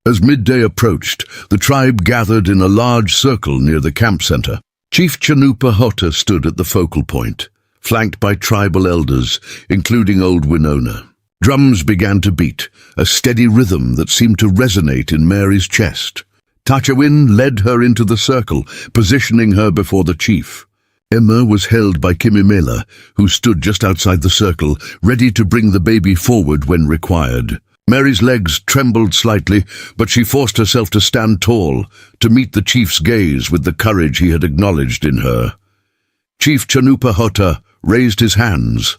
As midday approached, the tribe gathered in a large circle near the camp center. Chief Chanupa stood at the focal point, flanked by tribal elders, including old Winona. Drums began to beat, a steady rhythm that seemed to resonate in Mary's chest. Tachawin led her into the circle, positioning her before the chief. Emma was held by Kimimela, who stood just outside the circle, ready to bring the baby forward when required. Mary's legs trembled slightly, but she forced herself to stand tall, to meet the chief's gaze with the courage he had acknowledged in her. Chief Chanupa raised his hands,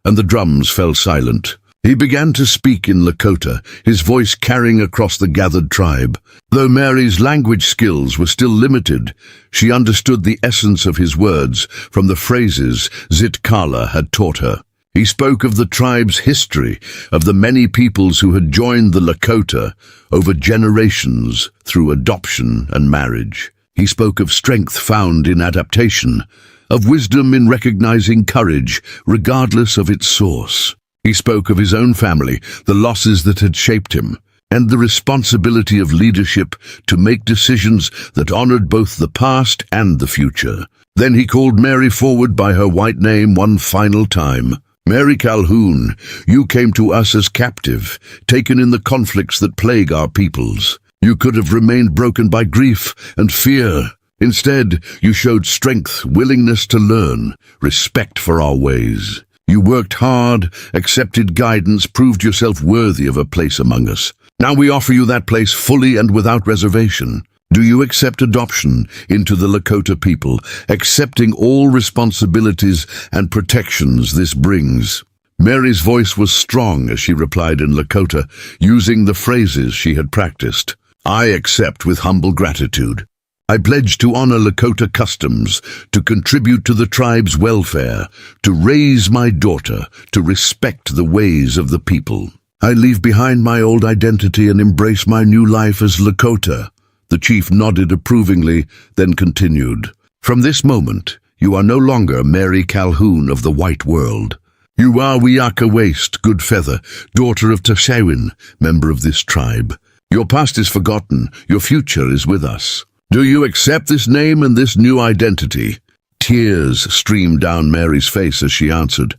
and the drums fell silent. He began to speak in Lakota, his voice carrying across the gathered tribe. Though Mary's language skills were still limited, she understood the essence of his words from the phrases Zitkala had taught her. He spoke of the tribe's history, of the many peoples who had joined the Lakota over generations through adoption and marriage. He spoke of strength found in adaptation, of wisdom in recognizing courage regardless of its source. He spoke of his own family, the losses that had shaped him, and the responsibility of leadership to make decisions that honored both the past and the future. Then he called Mary forward by her white name one final time. Mary Calhoun, you came to us as captive, taken in the conflicts that plague our peoples. You could have remained broken by grief and fear. Instead, you showed strength, willingness to learn, respect for our ways. You worked hard, accepted guidance, proved yourself worthy of a place among us. Now we offer you that place fully and without reservation. Do you accept adoption into the Lakota people, accepting all responsibilities and protections this brings? Mary's voice was strong as she replied in Lakota, using the phrases she had practiced. I accept with humble gratitude. I pledge to honor Lakota customs, to contribute to the tribe's welfare, to raise my daughter, to respect the ways of the people. I leave behind my old identity and embrace my new life as Lakota. The chief nodded approvingly, then continued. From this moment, you are no longer Mary Calhoun of the white world. You are Wiyaka Waste, Good Feather, daughter of Tashawin, member of this tribe. Your past is forgotten, your future is with us. Do you accept this name and this new identity? Tears streamed down Mary's face as she answered.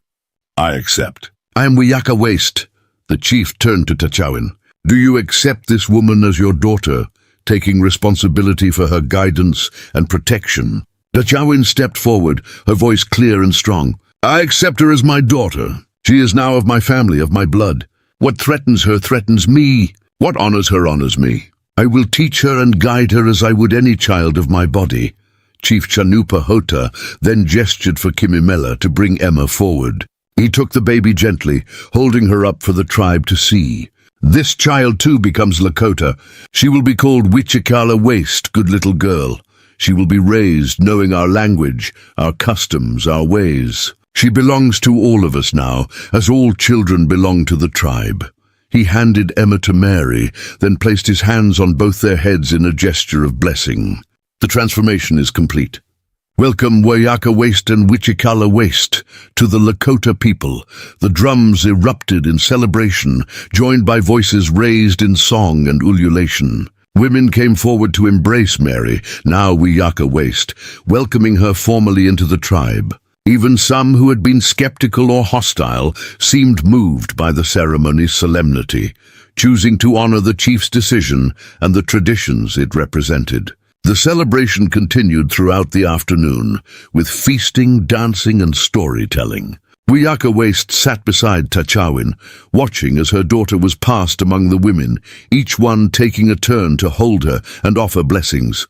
I accept. I am Wiyaka Waste. The chief turned to Tachawin. Do you accept this woman as your daughter, taking responsibility for her guidance and protection? Tachawin stepped forward, her voice clear and strong. I accept her as my daughter. She is now of my family, of my blood. What threatens her threatens me. What honors her honors me. I will teach her and guide her as I would any child of my body. Chief Chanupa then gestured for Kimimela to bring Emma forward. He took the baby gently, holding her up for the tribe to see. This child too becomes Lakota. She will be called Wichikala Waste, good little girl. She will be raised knowing our language, our customs, our ways. She belongs to all of us now, as all children belong to the tribe. He handed Emma to Mary, then placed his hands on both their heads in a gesture of blessing. The transformation is complete. Welcome Wiyaka Waste and Wichikala Waste to the Lakota people. The drums erupted in celebration, joined by voices raised in song and ululation. Women came forward to embrace Mary, now Wiyaka Waste, welcoming her formally into the tribe. Even some who had been skeptical or hostile seemed moved by the ceremony's solemnity, choosing to honor the chief's decision and the traditions it represented. The celebration continued throughout the afternoon, with feasting, dancing, and storytelling. Wiyaka Waste sat beside Tachawin, watching as her daughter was passed among the women, each one taking a turn to hold her and offer blessings.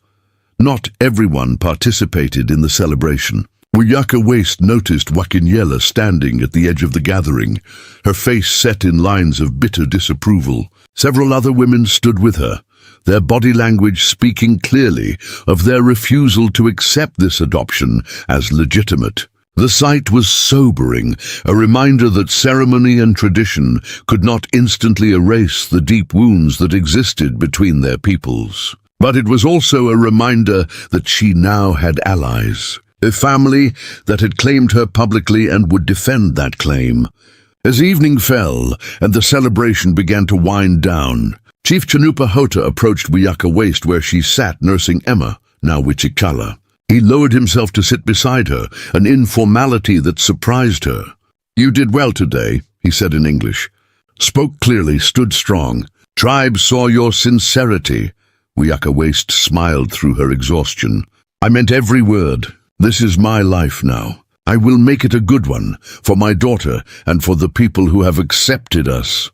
Not everyone participated in the celebration. Wiyaka Waste noticed Wakinyela standing at the edge of the gathering, her face set in lines of bitter disapproval. Several other women stood with her, their body language speaking clearly of their refusal to accept this adoption as legitimate. The sight was sobering, a reminder that ceremony and tradition could not instantly erase the deep wounds that existed between their peoples. But it was also a reminder that she now had allies, a family that had claimed her publicly and would defend that claim. As evening fell and the celebration began to wind down, Chief Chanupa Hota approached Wiyaka Waste where she sat nursing Emma, now Wichikala. He lowered himself to sit beside her, an informality that surprised her. "You did well today," he said in English. Spoke clearly, stood strong. "Tribe saw your sincerity." Wiyaka Waste smiled through her exhaustion. "I meant every word. This is my life now. I will make it a good one, for my daughter and for the people who have accepted us."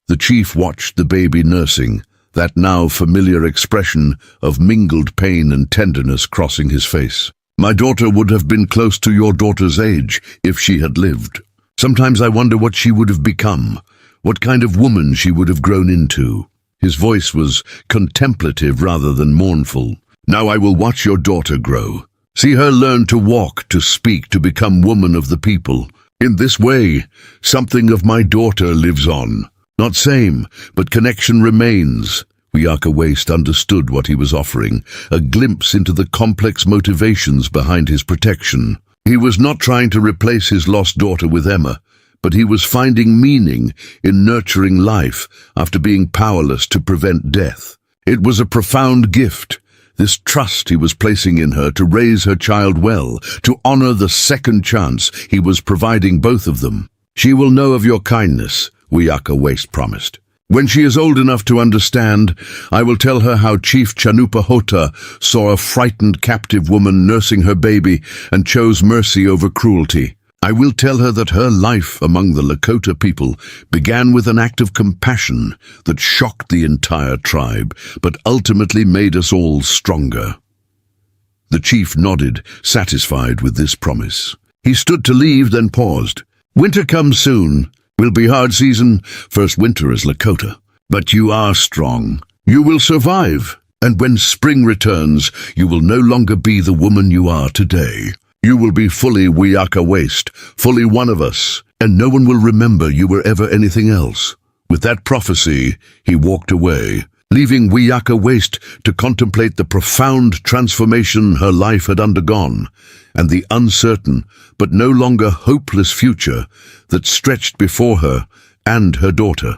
The chief watched the baby nursing, that now familiar expression of mingled pain and tenderness crossing his face. "My daughter would have been close to your daughter's age if she had lived. Sometimes I wonder what she would have become, what kind of woman she would have grown into." His voice was contemplative rather than mournful. "Now I will watch your daughter grow. See her learn to walk, to speak, to become woman of the people. In this way, something of my daughter lives on. Not same, but connection remains." Wiyaka Waste understood what he was offering, a glimpse into the complex motivations behind his protection. He was not trying to replace his lost daughter with Emma, but he was finding meaning in nurturing life after being powerless to prevent death. It was a profound gift, this trust he was placing in her to raise her child well, to honor the second chance he was providing both of them. "She will know of your kindness," Wiyaka Waste promised. "When she is old enough to understand, I will tell her how Chief Chanupa Hota saw a frightened captive woman nursing her baby and chose mercy over cruelty. I will tell her that her life among the Lakota people began with an act of compassion that shocked the entire tribe, but ultimately made us all stronger." The chief nodded, satisfied with this promise. He stood to leave, then paused. "Winter comes soon. Will be hard season, first winter as Lakota. But you are strong. You will survive. And when spring returns, you will no longer be the woman you are today. You will be fully Wiyaka Waste, fully one of us, and no one will remember you were ever anything else." With that prophecy, he walked away, leaving Wiyaka Waste to contemplate the profound transformation her life had undergone, and the uncertain but no longer hopeless future that stretched before her and her daughter.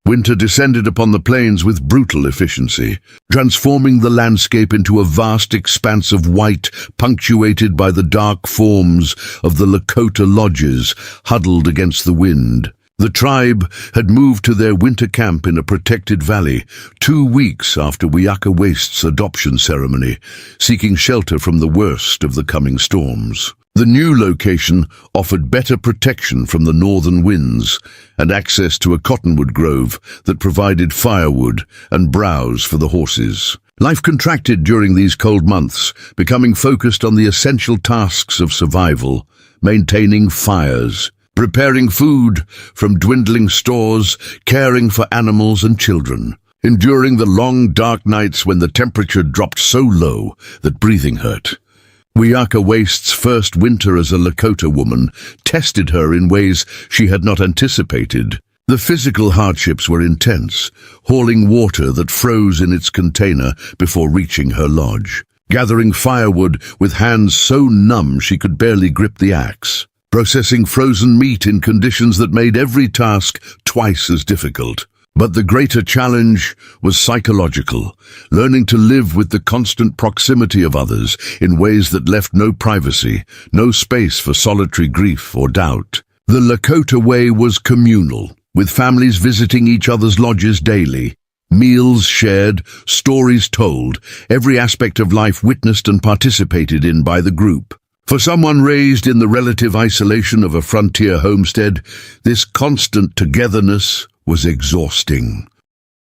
Winter descended upon the plains with brutal efficiency, transforming the landscape into a vast expanse of white, punctuated by the dark forms of the Lakota lodges huddled against the wind. The tribe had moved to their winter camp in a protected valley 2 weeks after Wiyaka Waste's adoption ceremony, seeking shelter from the worst of the coming storms. The new location offered better protection from the northern winds and access to a cottonwood grove that provided firewood and browse for the horses. Life contracted during these cold months, becoming focused on the essential tasks of survival, maintaining fires, preparing food from dwindling stores, caring for animals and children, enduring the long dark nights when the temperature dropped so low that breathing hurt. Wiyaka Waste's first winter as a Lakota woman tested her in ways she had not anticipated. The physical hardships were intense, hauling water that froze in its container before reaching her lodge, gathering firewood with hands so numb she could barely grip the axe, processing frozen meat in conditions that made every task twice as difficult. But the greater challenge was psychological, learning to live with the constant proximity of others in ways that left no privacy, no space for solitary grief or doubt. The Lakota way was communal, with families visiting each other's lodges daily, meals shared, stories told, every aspect of life witnessed and participated in by the group. For someone raised in the relative isolation of a frontier homestead, this constant togetherness was exhausting.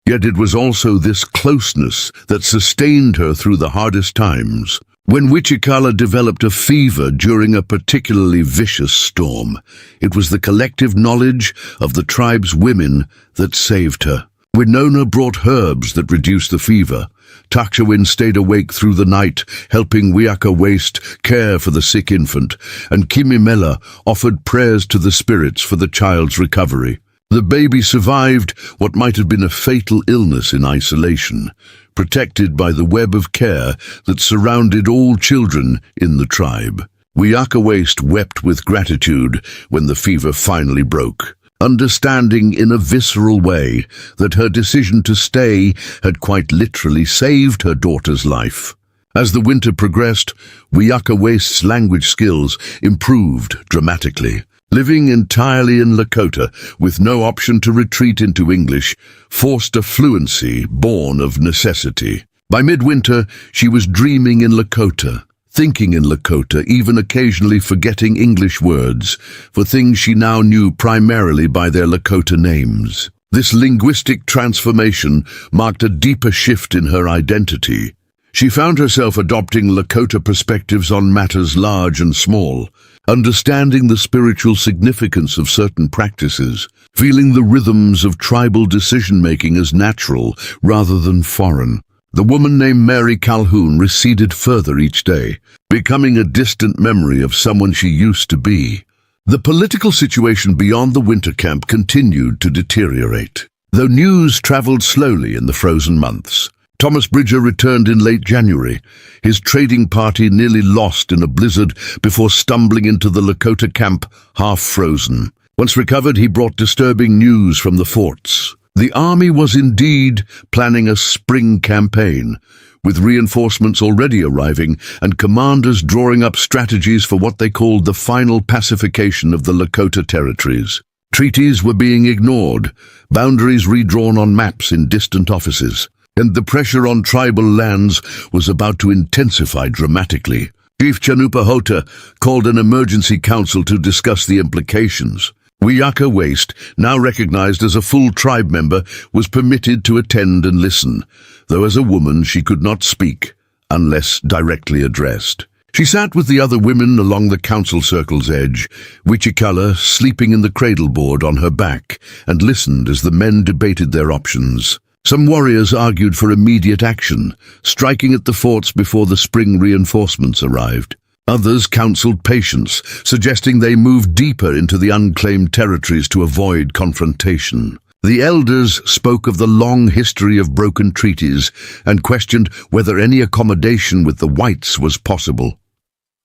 Yet it was also this closeness that sustained her through the hardest times. When Wichikala developed a fever during a particularly vicious storm, it was the collective knowledge of the tribe's women that saved her. Winona brought herbs that reduced the fever. Takshawin stayed awake through the night, helping Wiaka Waste care for the sick infant, and Kimimela offered prayers to the spirits for the child's recovery. The baby survived what might have been a fatal illness in isolation, protected by the web of care that surrounded all children in the tribe. Wiaka Waste wept with gratitude when the fever finally broke, understanding in a visceral way that her decision to stay had quite literally saved her daughter's life. As the winter progressed, Wiaka Waste's language skills improved dramatically. Living entirely in Lakota, with no option to retreat into English, forced a fluency born of necessity. By midwinter, she was dreaming in Lakota, thinking in Lakota, even occasionally forgetting English words for things she now knew primarily by their Lakota names. This linguistic transformation marked a deeper shift in her identity. She found herself adopting Lakota perspectives on matters large and small, understanding the spiritual significance of certain practices, feeling the rhythms of tribal decision-making as natural rather than foreign. The woman named Mary Calhoun receded further each day, becoming a distant memory of someone she used to be. The political situation beyond the winter camp continued to deteriorate, though news traveled slowly in the frozen months. Thomas Bridger returned in late January, his trading party nearly lost in a blizzard before stumbling into the Lakota camp half frozen. Once recovered, he brought disturbing news from the forts. The army was indeed planning a spring campaign, with reinforcements already arriving and commanders drawing up strategies for what they called the final pacification of the Lakota territories. Treaties were being ignored, boundaries redrawn on maps in distant offices, and the pressure on tribal lands was about to intensify dramatically. Chief Chanupa Hota called an emergency council to discuss the implications. Wiaka Waste, now recognized as a full tribe member, was permitted to attend and listen, though as a woman she could not speak, unless directly addressed. She sat with the other women along the council circle's edge, Wichikala sleeping in the cradle board on her back, and listened as the men debated their options. Some warriors argued for immediate action, striking at the forts before the spring reinforcements arrived. Others counseled patience, suggesting they move deeper into the unclaimed territories to avoid confrontation. The elders spoke of the long history of broken treaties and questioned whether any accommodation with the whites was possible.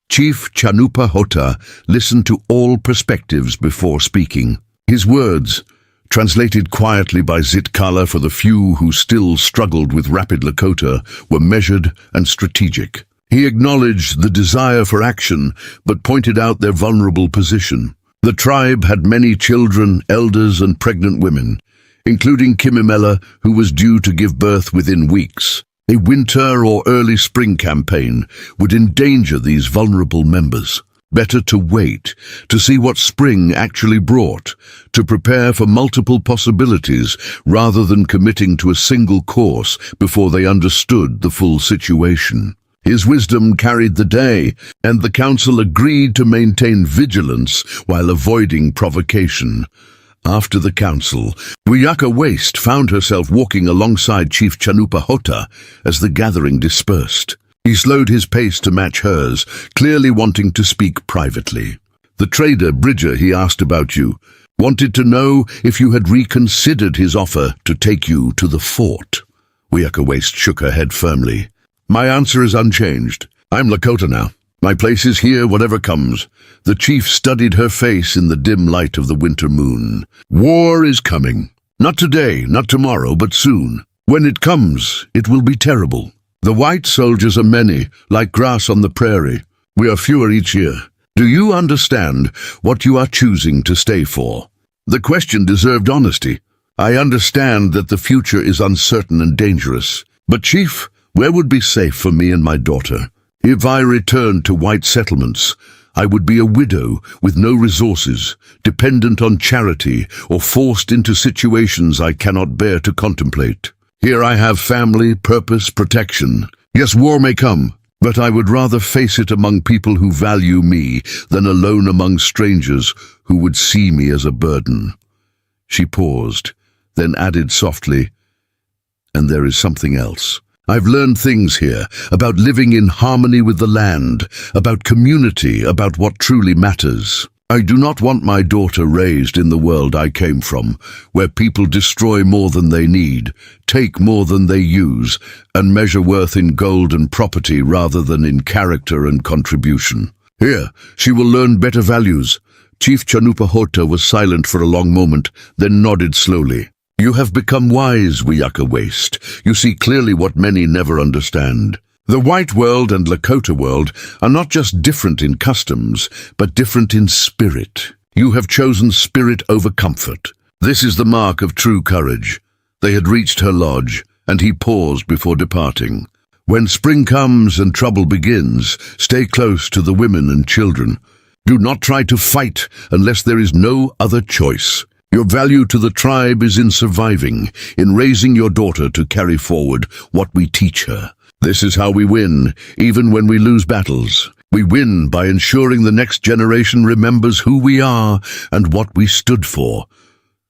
Chief Chanupa Hota listened to all perspectives before speaking. His words, translated quietly by Zitkala for the few who still struggled with rapid Lakota, were measured and strategic. He acknowledged the desire for action, but pointed out their vulnerable position. The tribe had many children, elders, and pregnant women, including Kimimela, who was due to give birth within weeks. A winter or early spring campaign would endanger these vulnerable members. Better to wait, to see what spring actually brought, to prepare for multiple possibilities rather than committing to a single course before they understood the full situation. His wisdom carried the day, and the council agreed to maintain vigilance while avoiding provocation. After the council, Wiaka Waste found herself walking alongside Chief Chanupa Hota as the gathering dispersed. He slowed his pace to match hers, clearly wanting to speak privately. The trader, Bridger, he asked about you, wanted to know if you had reconsidered his offer to take you to the fort. Wiaka Waste shook her head firmly. My answer is unchanged. I'm Lakota now. My place is here, whatever comes. The chief studied her face in the dim light of the winter moon. War is coming. Not today, not tomorrow, but soon. When it comes, it will be terrible. The white soldiers are many, like grass on the prairie. We are fewer each year. Do you understand what you are choosing to stay for? The question deserved honesty. I understand that the future is uncertain and dangerous. But, Chief, where would be safe for me and my daughter? If I returned to white settlements, I would be a widow with no resources, dependent on charity or forced into situations I cannot bear to contemplate. Here I have family, purpose, protection. Yes, war may come, but I would rather face it among people who value me than alone among strangers who would see me as a burden. She paused, then added softly, "And there is something else. I've learned things here about living in harmony with the land, about community, about what truly matters. I do not want my daughter raised in the world I came from, where people destroy more than they need, take more than they use, and measure worth in gold and property rather than in character and contribution. Here, she will learn better values." Chief Chanupa was silent for a long moment, then nodded slowly. "You have become wise, Wiyaka Waste. You see clearly what many never understand. The white world and Lakota world are not just different in customs, but different in spirit. You have chosen spirit over comfort. This is the mark of true courage." They had reached her lodge, and he paused before departing. "When spring comes and trouble begins, stay close to the women and children. Do not try to fight unless there is no other choice. Your value to the tribe is in surviving, in raising your daughter to carry forward what we teach her. This is how we win, even when we lose battles. We win by ensuring the next generation remembers who we are and what we stood for."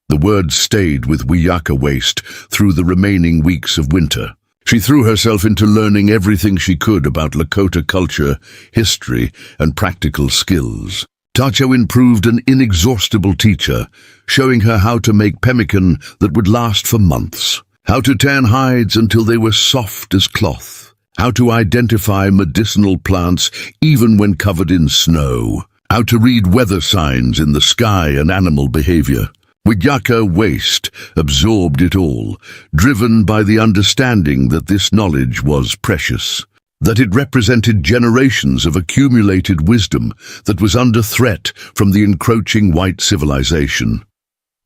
The words stayed with Wiyaka Waste through the remaining weeks of winter. She threw herself into learning everything she could about Lakota culture, history, and practical skills. Tachawin proved an inexhaustible teacher, showing her how to make pemmican that would last for months, how to tan hides until they were soft as cloth, how to identify medicinal plants even when covered in snow, how to read weather signs in the sky and animal behavior. Wiyaka Waste absorbed it all, driven by the understanding that this knowledge was precious, that it represented generations of accumulated wisdom that was under threat from the encroaching white civilization.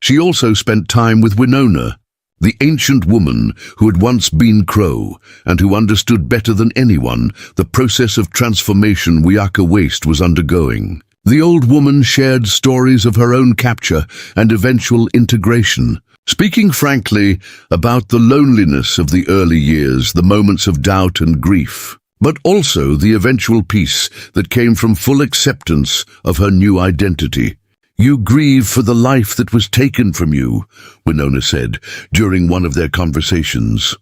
She also spent time with Winona, the ancient woman who had once been Crow and who understood better than anyone the process of transformation Wiyaka Waste was undergoing. The old woman shared stories of her own capture and eventual integration, speaking frankly about the loneliness of the early years, the moments of doubt and grief, but also the eventual peace that came from full acceptance of her new identity. "You grieve for the life that was taken from you," Winona said during one of their conversations.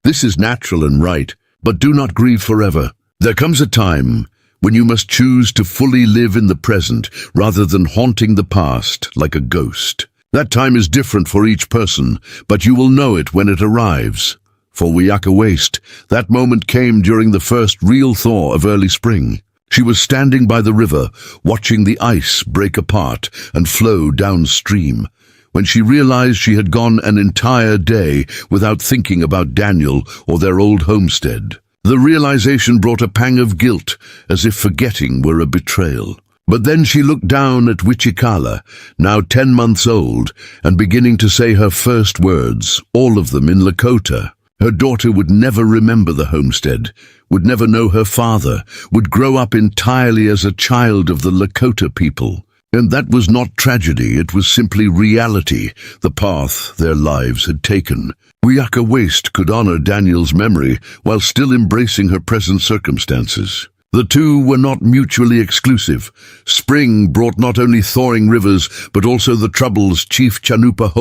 "This is natural and right, but do not grieve forever. There comes a time when you must choose to fully live in the present rather than haunting the past like a ghost. That time is different for each person, but you will know it when it arrives." For Wiyaka Waste, that moment came during the first real thaw of early spring. She was standing by the river, watching the ice break apart and flow downstream, when she realized she had gone an entire day without thinking about Daniel or their old homestead. The realization brought a pang of guilt, as if forgetting were a betrayal. But then she looked down at Wichikala, now 10 months old, and beginning to say her first words, all of them in Lakota. Her daughter would never remember the homestead, would never know her father, would grow up entirely as a child of the Lakota people. And that was not tragedy, it was simply reality, the path their lives had taken. Wiyaka Waste could honor Daniel's memory while still embracing her present circumstances. The two were not mutually exclusive. Spring brought not only thawing rivers, but also the troubles Chief Chanupa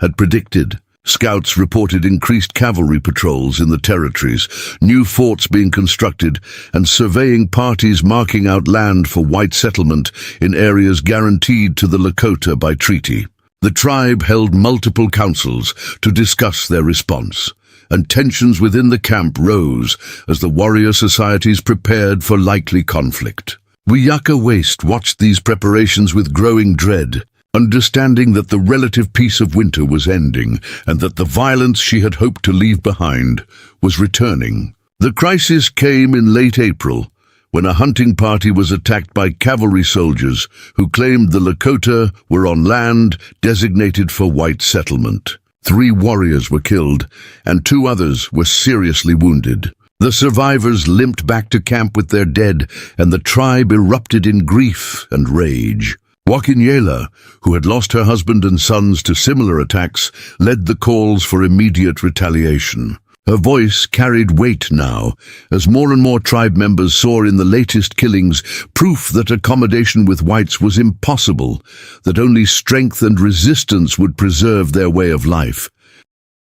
had predicted. Scouts reported increased cavalry patrols in the territories, new forts being constructed, and surveying parties marking out land for white settlement in areas guaranteed to the Lakota by treaty. The tribe held multiple councils to discuss their response, and tensions within the camp rose as the warrior societies prepared for likely conflict. Wiyaka Waste watched these preparations with growing dread, understanding that the relative peace of winter was ending and that the violence she had hoped to leave behind was returning. The crisis came in late April, when a hunting party was attacked by cavalry soldiers who claimed the Lakota were on land designated for white settlement. 3 warriors were killed, and 2 others were seriously wounded. The survivors limped back to camp with their dead, and the tribe erupted in grief and rage. Wakinyela, who had lost her husband and sons to similar attacks, led the calls for immediate retaliation. Her voice carried weight now, as more and more tribe members saw in the latest killings proof that accommodation with whites was impossible, that only strength and resistance would preserve their way of life.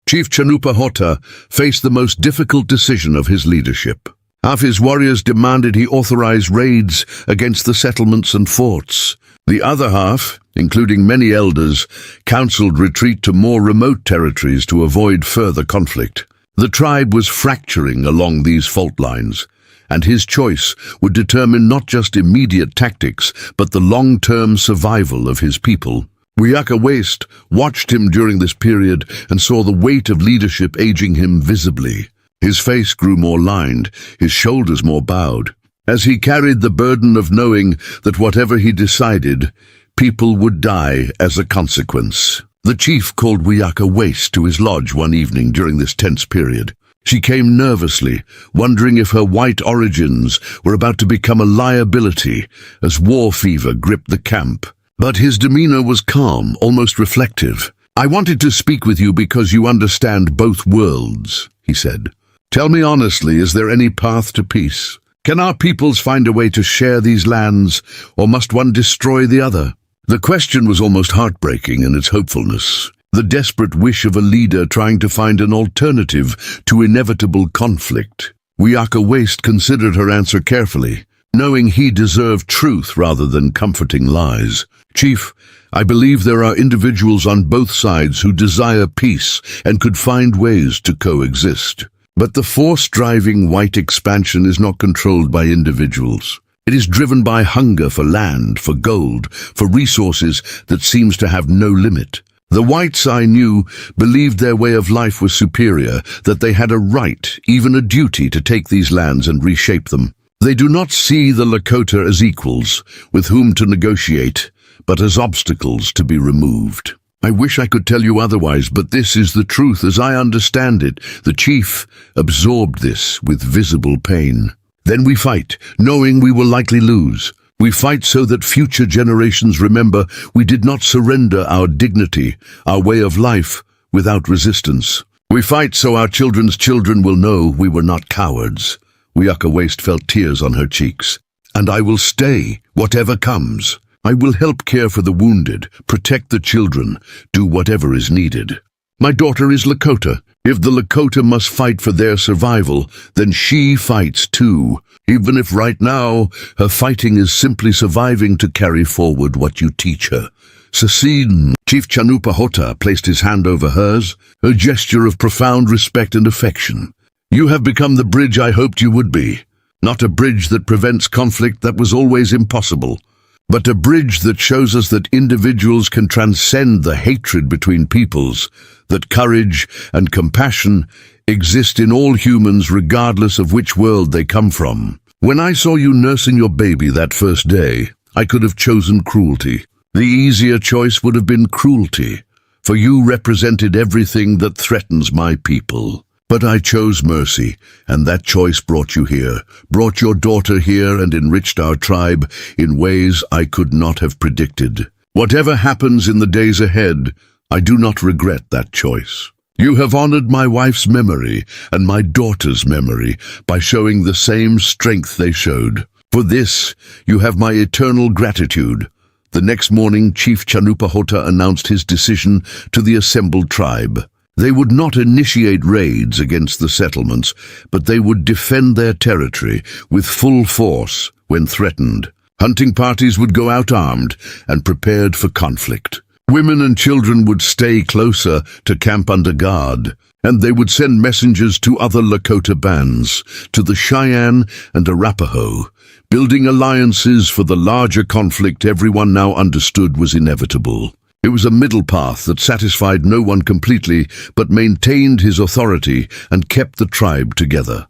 Chief Chanupahota faced the most difficult decision of his leadership. Half his warriors demanded he authorize raids against the settlements and forts. The other half, including many elders, counseled retreat to more remote territories to avoid further conflict. The tribe was fracturing along these fault lines, and his choice would determine not just immediate tactics, but the long-term survival of his people. Wiyaka Waste watched him during this period and saw the weight of leadership aging him visibly. His face grew more lined, his shoulders more bowed, as he carried the burden of knowing that whatever he decided, people would die as a consequence. The chief called Wiyaka Waste to his lodge one evening during this tense period. She came nervously, wondering if her white origins were about to become a liability as war fever gripped the camp. But his demeanor was calm, almost reflective. "I wanted to speak with you because you understand both worlds," he said. "Tell me honestly, is there any path to peace? Can our peoples find a way to share these lands, or must one destroy the other?" The question was almost heartbreaking in its hopefulness, the desperate wish of a leader trying to find an alternative to inevitable conflict. Wiyaka Waste considered her answer carefully, knowing he deserved truth rather than comforting lies. "Chief, I believe there are individuals on both sides who desire peace and could find ways to coexist. But the force driving white expansion is not controlled by individuals. It is driven by hunger for land, for gold, for resources that seems to have no limit. The whites I knew believed their way of life was superior, that they had a right, even a duty, to take these lands and reshape them. They do not see the Lakota as equals, with whom to negotiate, but as obstacles to be removed. I wish I could tell you otherwise, but this is the truth as I understand it." The chief absorbed this with visible pain. "Then we fight, knowing we will likely lose. We fight so that future generations remember we did not surrender our dignity, our way of life, without resistance. We fight so our children's children will know we were not cowards." Wiyaka Waste felt tears on her cheeks. "And I will stay, whatever comes. I will help care for the wounded, protect the children, do whatever is needed. My daughter is Lakota. If the Lakota must fight for their survival, then she fights too, even if right now her fighting is simply surviving to carry forward what you teach her." Sassin, Chief Chanupahota, placed his hand over hers, a gesture of profound respect and affection. "You have become the bridge I hoped you would be, not a bridge that prevents conflict that was always impossible, but a bridge that shows us that individuals can transcend the hatred between peoples, that courage and compassion exist in all humans regardless of which world they come from. When I saw you nursing your baby that first day, I could have chosen cruelty. The easier choice would have been cruelty, for you represented everything that threatens my people. But I chose mercy, and that choice brought you here, brought your daughter here, and enriched our tribe in ways I could not have predicted. Whatever happens in the days ahead, I do not regret that choice. You have honored my wife's memory and my daughter's memory by showing the same strength they showed. For this, you have my eternal gratitude." The next morning, Chief Chanupahota announced his decision to the assembled tribe. They would not initiate raids against the settlements, but they would defend their territory with full force when threatened. Hunting parties would go out armed and prepared for conflict. Women and children would stay closer to camp under guard, and they would send messengers to other Lakota bands, to the Cheyenne and Arapaho, building alliances for the larger conflict everyone now understood was inevitable. It was a middle path that satisfied no one completely, but maintained his authority and kept the tribe together.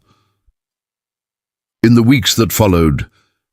In the weeks that followed,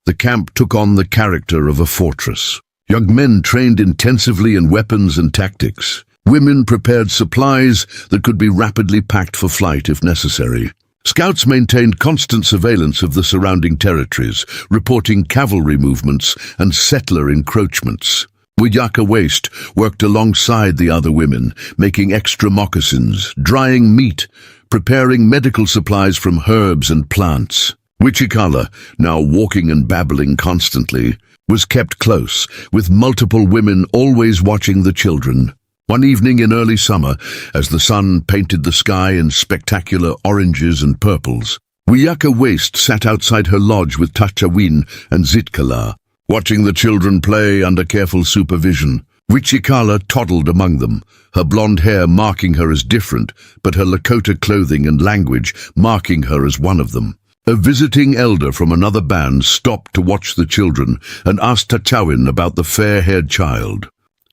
the camp took on the character of a fortress. Young men trained intensively in weapons and tactics. Women prepared supplies that could be rapidly packed for flight if necessary. Scouts maintained constant surveillance of the surrounding territories, reporting cavalry movements and settler encroachments. Wiyaka Waste worked alongside the other women, making extra moccasins, drying meat, preparing medical supplies from herbs and plants. Wichikala, now walking and babbling constantly, was kept close, with multiple women always watching the children. One evening in early summer, as the sun painted the sky in spectacular oranges and purples, Wiyaka Waste sat outside her lodge with Tachawin and Zitkala, watching the children play under careful supervision. Wichikala toddled among them, her blonde hair marking her as different, but her Lakota clothing and language marking her as one of them. A visiting elder from another band stopped to watch the children and asked Tachawin about the fair-haired child.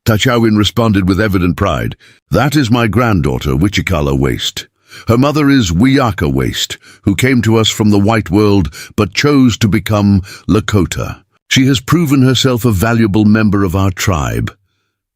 Tachawin responded with evident pride, "That is my granddaughter, Wichikala Waste. Her mother is Wiyaka Waste, who came to us from the white world but chose to become Lakota. She has proven herself a valuable member of our tribe."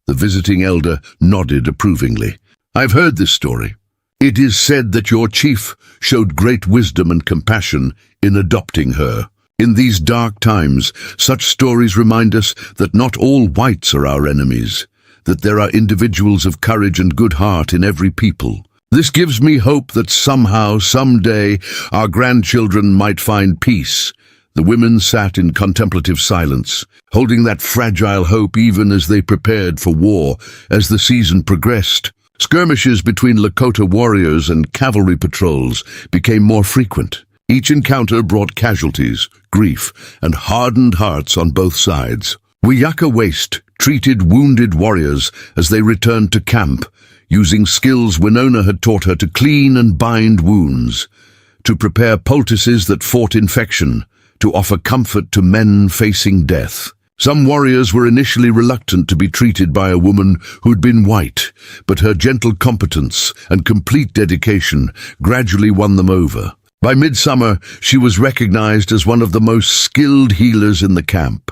The visiting elder nodded approvingly. "I've heard this story. It is said that your chief showed great wisdom and compassion in adopting her. In these dark times, such stories remind us that not all whites are our enemies, that there are individuals of courage and good heart in every people. This gives me hope that somehow, someday, our grandchildren might find peace." The women sat in contemplative silence, holding that fragile hope even as they prepared for war. As the season progressed, skirmishes between Lakota warriors and cavalry patrols became more frequent. Each encounter brought casualties, grief, and hardened hearts on both sides. Wiyaka Waste treated wounded warriors as they returned to camp, using skills Winona had taught her to clean and bind wounds, to prepare poultices that fought infection, to offer comfort to men facing death. Some warriors were initially reluctant to be treated by a woman who'd been white, but her gentle competence and complete dedication gradually won them over. By midsummer, she was recognized as one of the most skilled healers in the camp.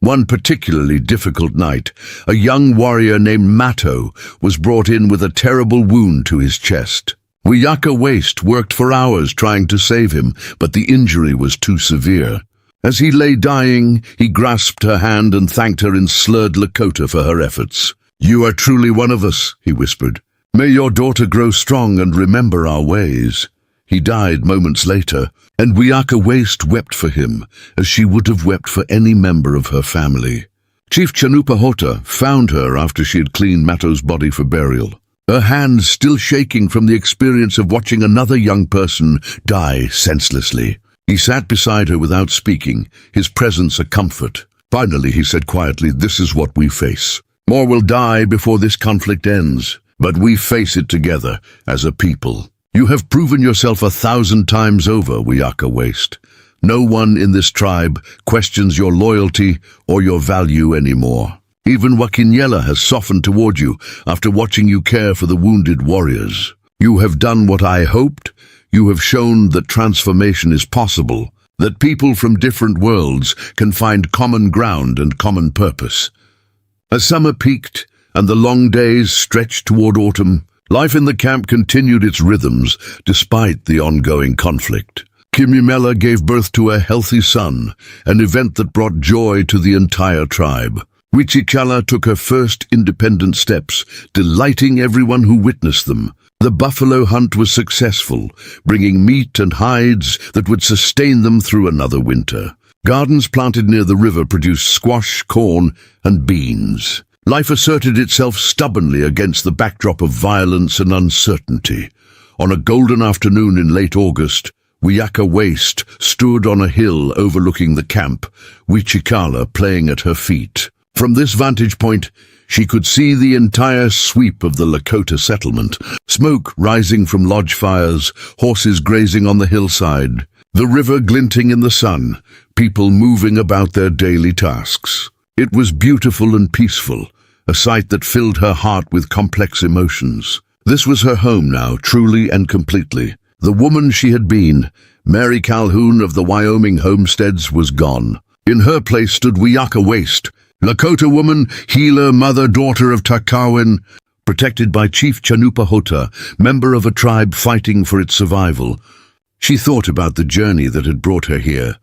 One particularly difficult night, a young warrior named Matto was brought in with a terrible wound to his chest. Wiyaka Waste worked for hours trying to save him, but the injury was too severe. As he lay dying, he grasped her hand and thanked her in slurred Lakota for her efforts. "You are truly one of us," he whispered. "May your daughter grow strong and remember our ways." He died moments later, and Wiyaka Waste wept for him, as she would have wept for any member of her family. Chief Chanupahota found her after she had cleaned Matto's body for burial, her hands still shaking from the experience of watching another young person die senselessly. He sat beside her without speaking, his presence a comfort. Finally, he said quietly, "This is what we face. More will die before this conflict ends, but we face it together as a people. You have proven yourself 1,000 times over, Wiyaka Waste. No one in this tribe questions your loyalty or your value anymore. Even Wakinyela has softened toward you after watching you care for the wounded warriors. You have done what I hoped. You have shown that transformation is possible, that people from different worlds can find common ground and common purpose." As summer peaked and the long days stretched toward autumn, life in the camp continued its rhythms despite the ongoing conflict. Kimimela gave birth to a healthy son, an event that brought joy to the entire tribe. Wichikala took her first independent steps, delighting everyone who witnessed them. The buffalo hunt was successful, bringing meat and hides that would sustain them through another winter. Gardens planted near the river produced squash, corn, and beans. Life asserted itself stubbornly against the backdrop of violence and uncertainty. On a golden afternoon in late August, Wiyaka Waste stood on a hill overlooking the camp, Wichikala playing at her feet. From this vantage point, she could see the entire sweep of the Lakota settlement, smoke rising from lodge fires, horses grazing on the hillside, the river glinting in the sun, people moving about their daily tasks. It was beautiful and peaceful, a sight that filled her heart with complex emotions. This was her home now, truly and completely. The woman she had been, Mary Calhoun of the Wyoming homesteads, was gone. In her place stood Wiyaka Waste, Lakota woman, healer, mother, daughter of Takawin, protected by Chief Chanupahota, member of a tribe fighting for its survival. She thought about the journey that had brought her here.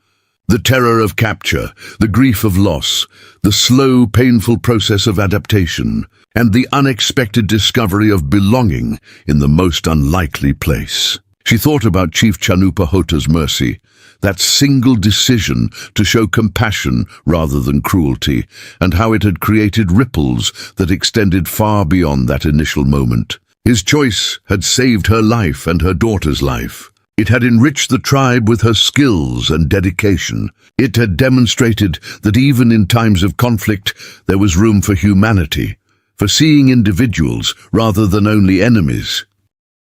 The terror of capture, the grief of loss, the slow, painful process of adaptation, and the unexpected discovery of belonging in the most unlikely place. She thought about Chief Chanupahota's mercy, that single decision to show compassion rather than cruelty, and how it had created ripples that extended far beyond that initial moment. His choice had saved her life and her daughter's life. It had enriched the tribe with her skills and dedication. It had demonstrated that even in times of conflict, there was room for humanity, for seeing individuals rather than only enemies.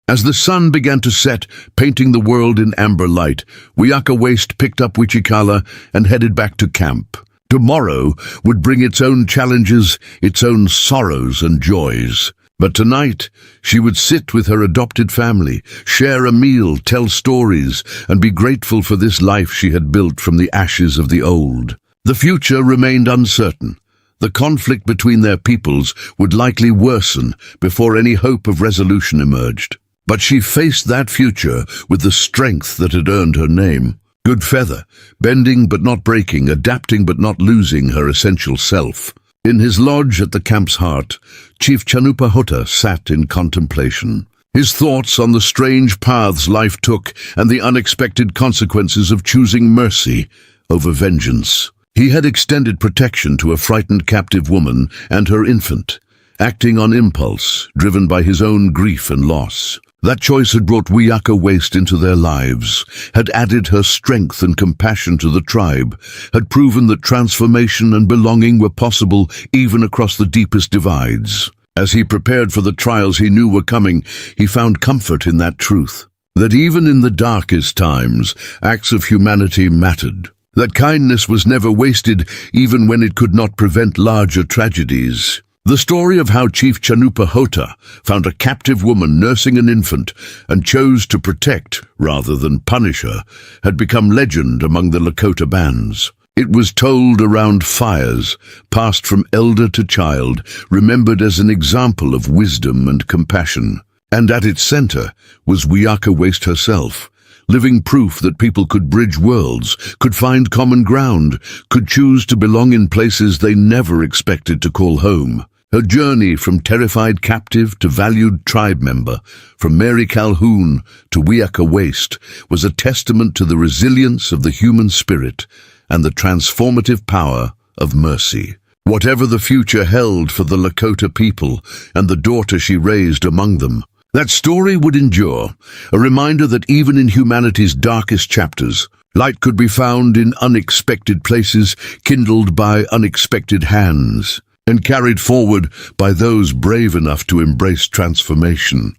As the sun began to set, painting the world in amber light, Wiyaka Waste picked up Wichikala and headed back to camp. Tomorrow would bring its own challenges, its own sorrows and joys. But tonight, she would sit with her adopted family, share a meal, tell stories, and be grateful for this life she had built from the ashes of the old. The future remained uncertain. The conflict between their peoples would likely worsen before any hope of resolution emerged. But she faced that future with the strength that had earned her name. Good feather, bending but not breaking, adapting but not losing her essential self. In his lodge at the camp's heart, Chief Chanupahota sat in contemplation. His thoughts on the strange paths life took and the unexpected consequences of choosing mercy over vengeance. He had extended protection to a frightened captive woman and her infant, acting on impulse, driven by his own grief and loss. That choice had brought Wiyaka Waste into their lives, had added her strength and compassion to the tribe, had proven that transformation and belonging were possible even across the deepest divides. As he prepared for the trials he knew were coming, he found comfort in that truth, that even in the darkest times, acts of humanity mattered, that kindness was never wasted even when it could not prevent larger tragedies. The story of how Chief Chanupahota found a captive woman nursing an infant and chose to protect rather than punish her had become legend among the Lakota bands. It was told around fires, passed from elder to child, remembered as an example of wisdom and compassion. And at its center was Wiyaka Waste herself, living proof that people could bridge worlds, could find common ground, could choose to belong in places they never expected to call home. Her journey from terrified captive to valued tribe member, from Mary Calhoun to Wiyaka Waste, was a testament to the resilience of the human spirit and the transformative power of mercy. Whatever the future held for the Lakota people and the daughter she raised among them, that story would endure, a reminder that even in humanity's darkest chapters, light could be found in unexpected places, kindled by unexpected hands, and carried forward by those brave enough to embrace transformation.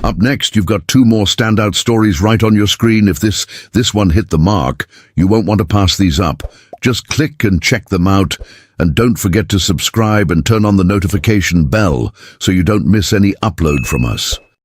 Up next, you've got two more standout stories right on your screen. If this one hit the mark, you won't want to pass these up. Just click and check them out, and don't forget to subscribe and turn on the notification bell so you don't miss any upload from us.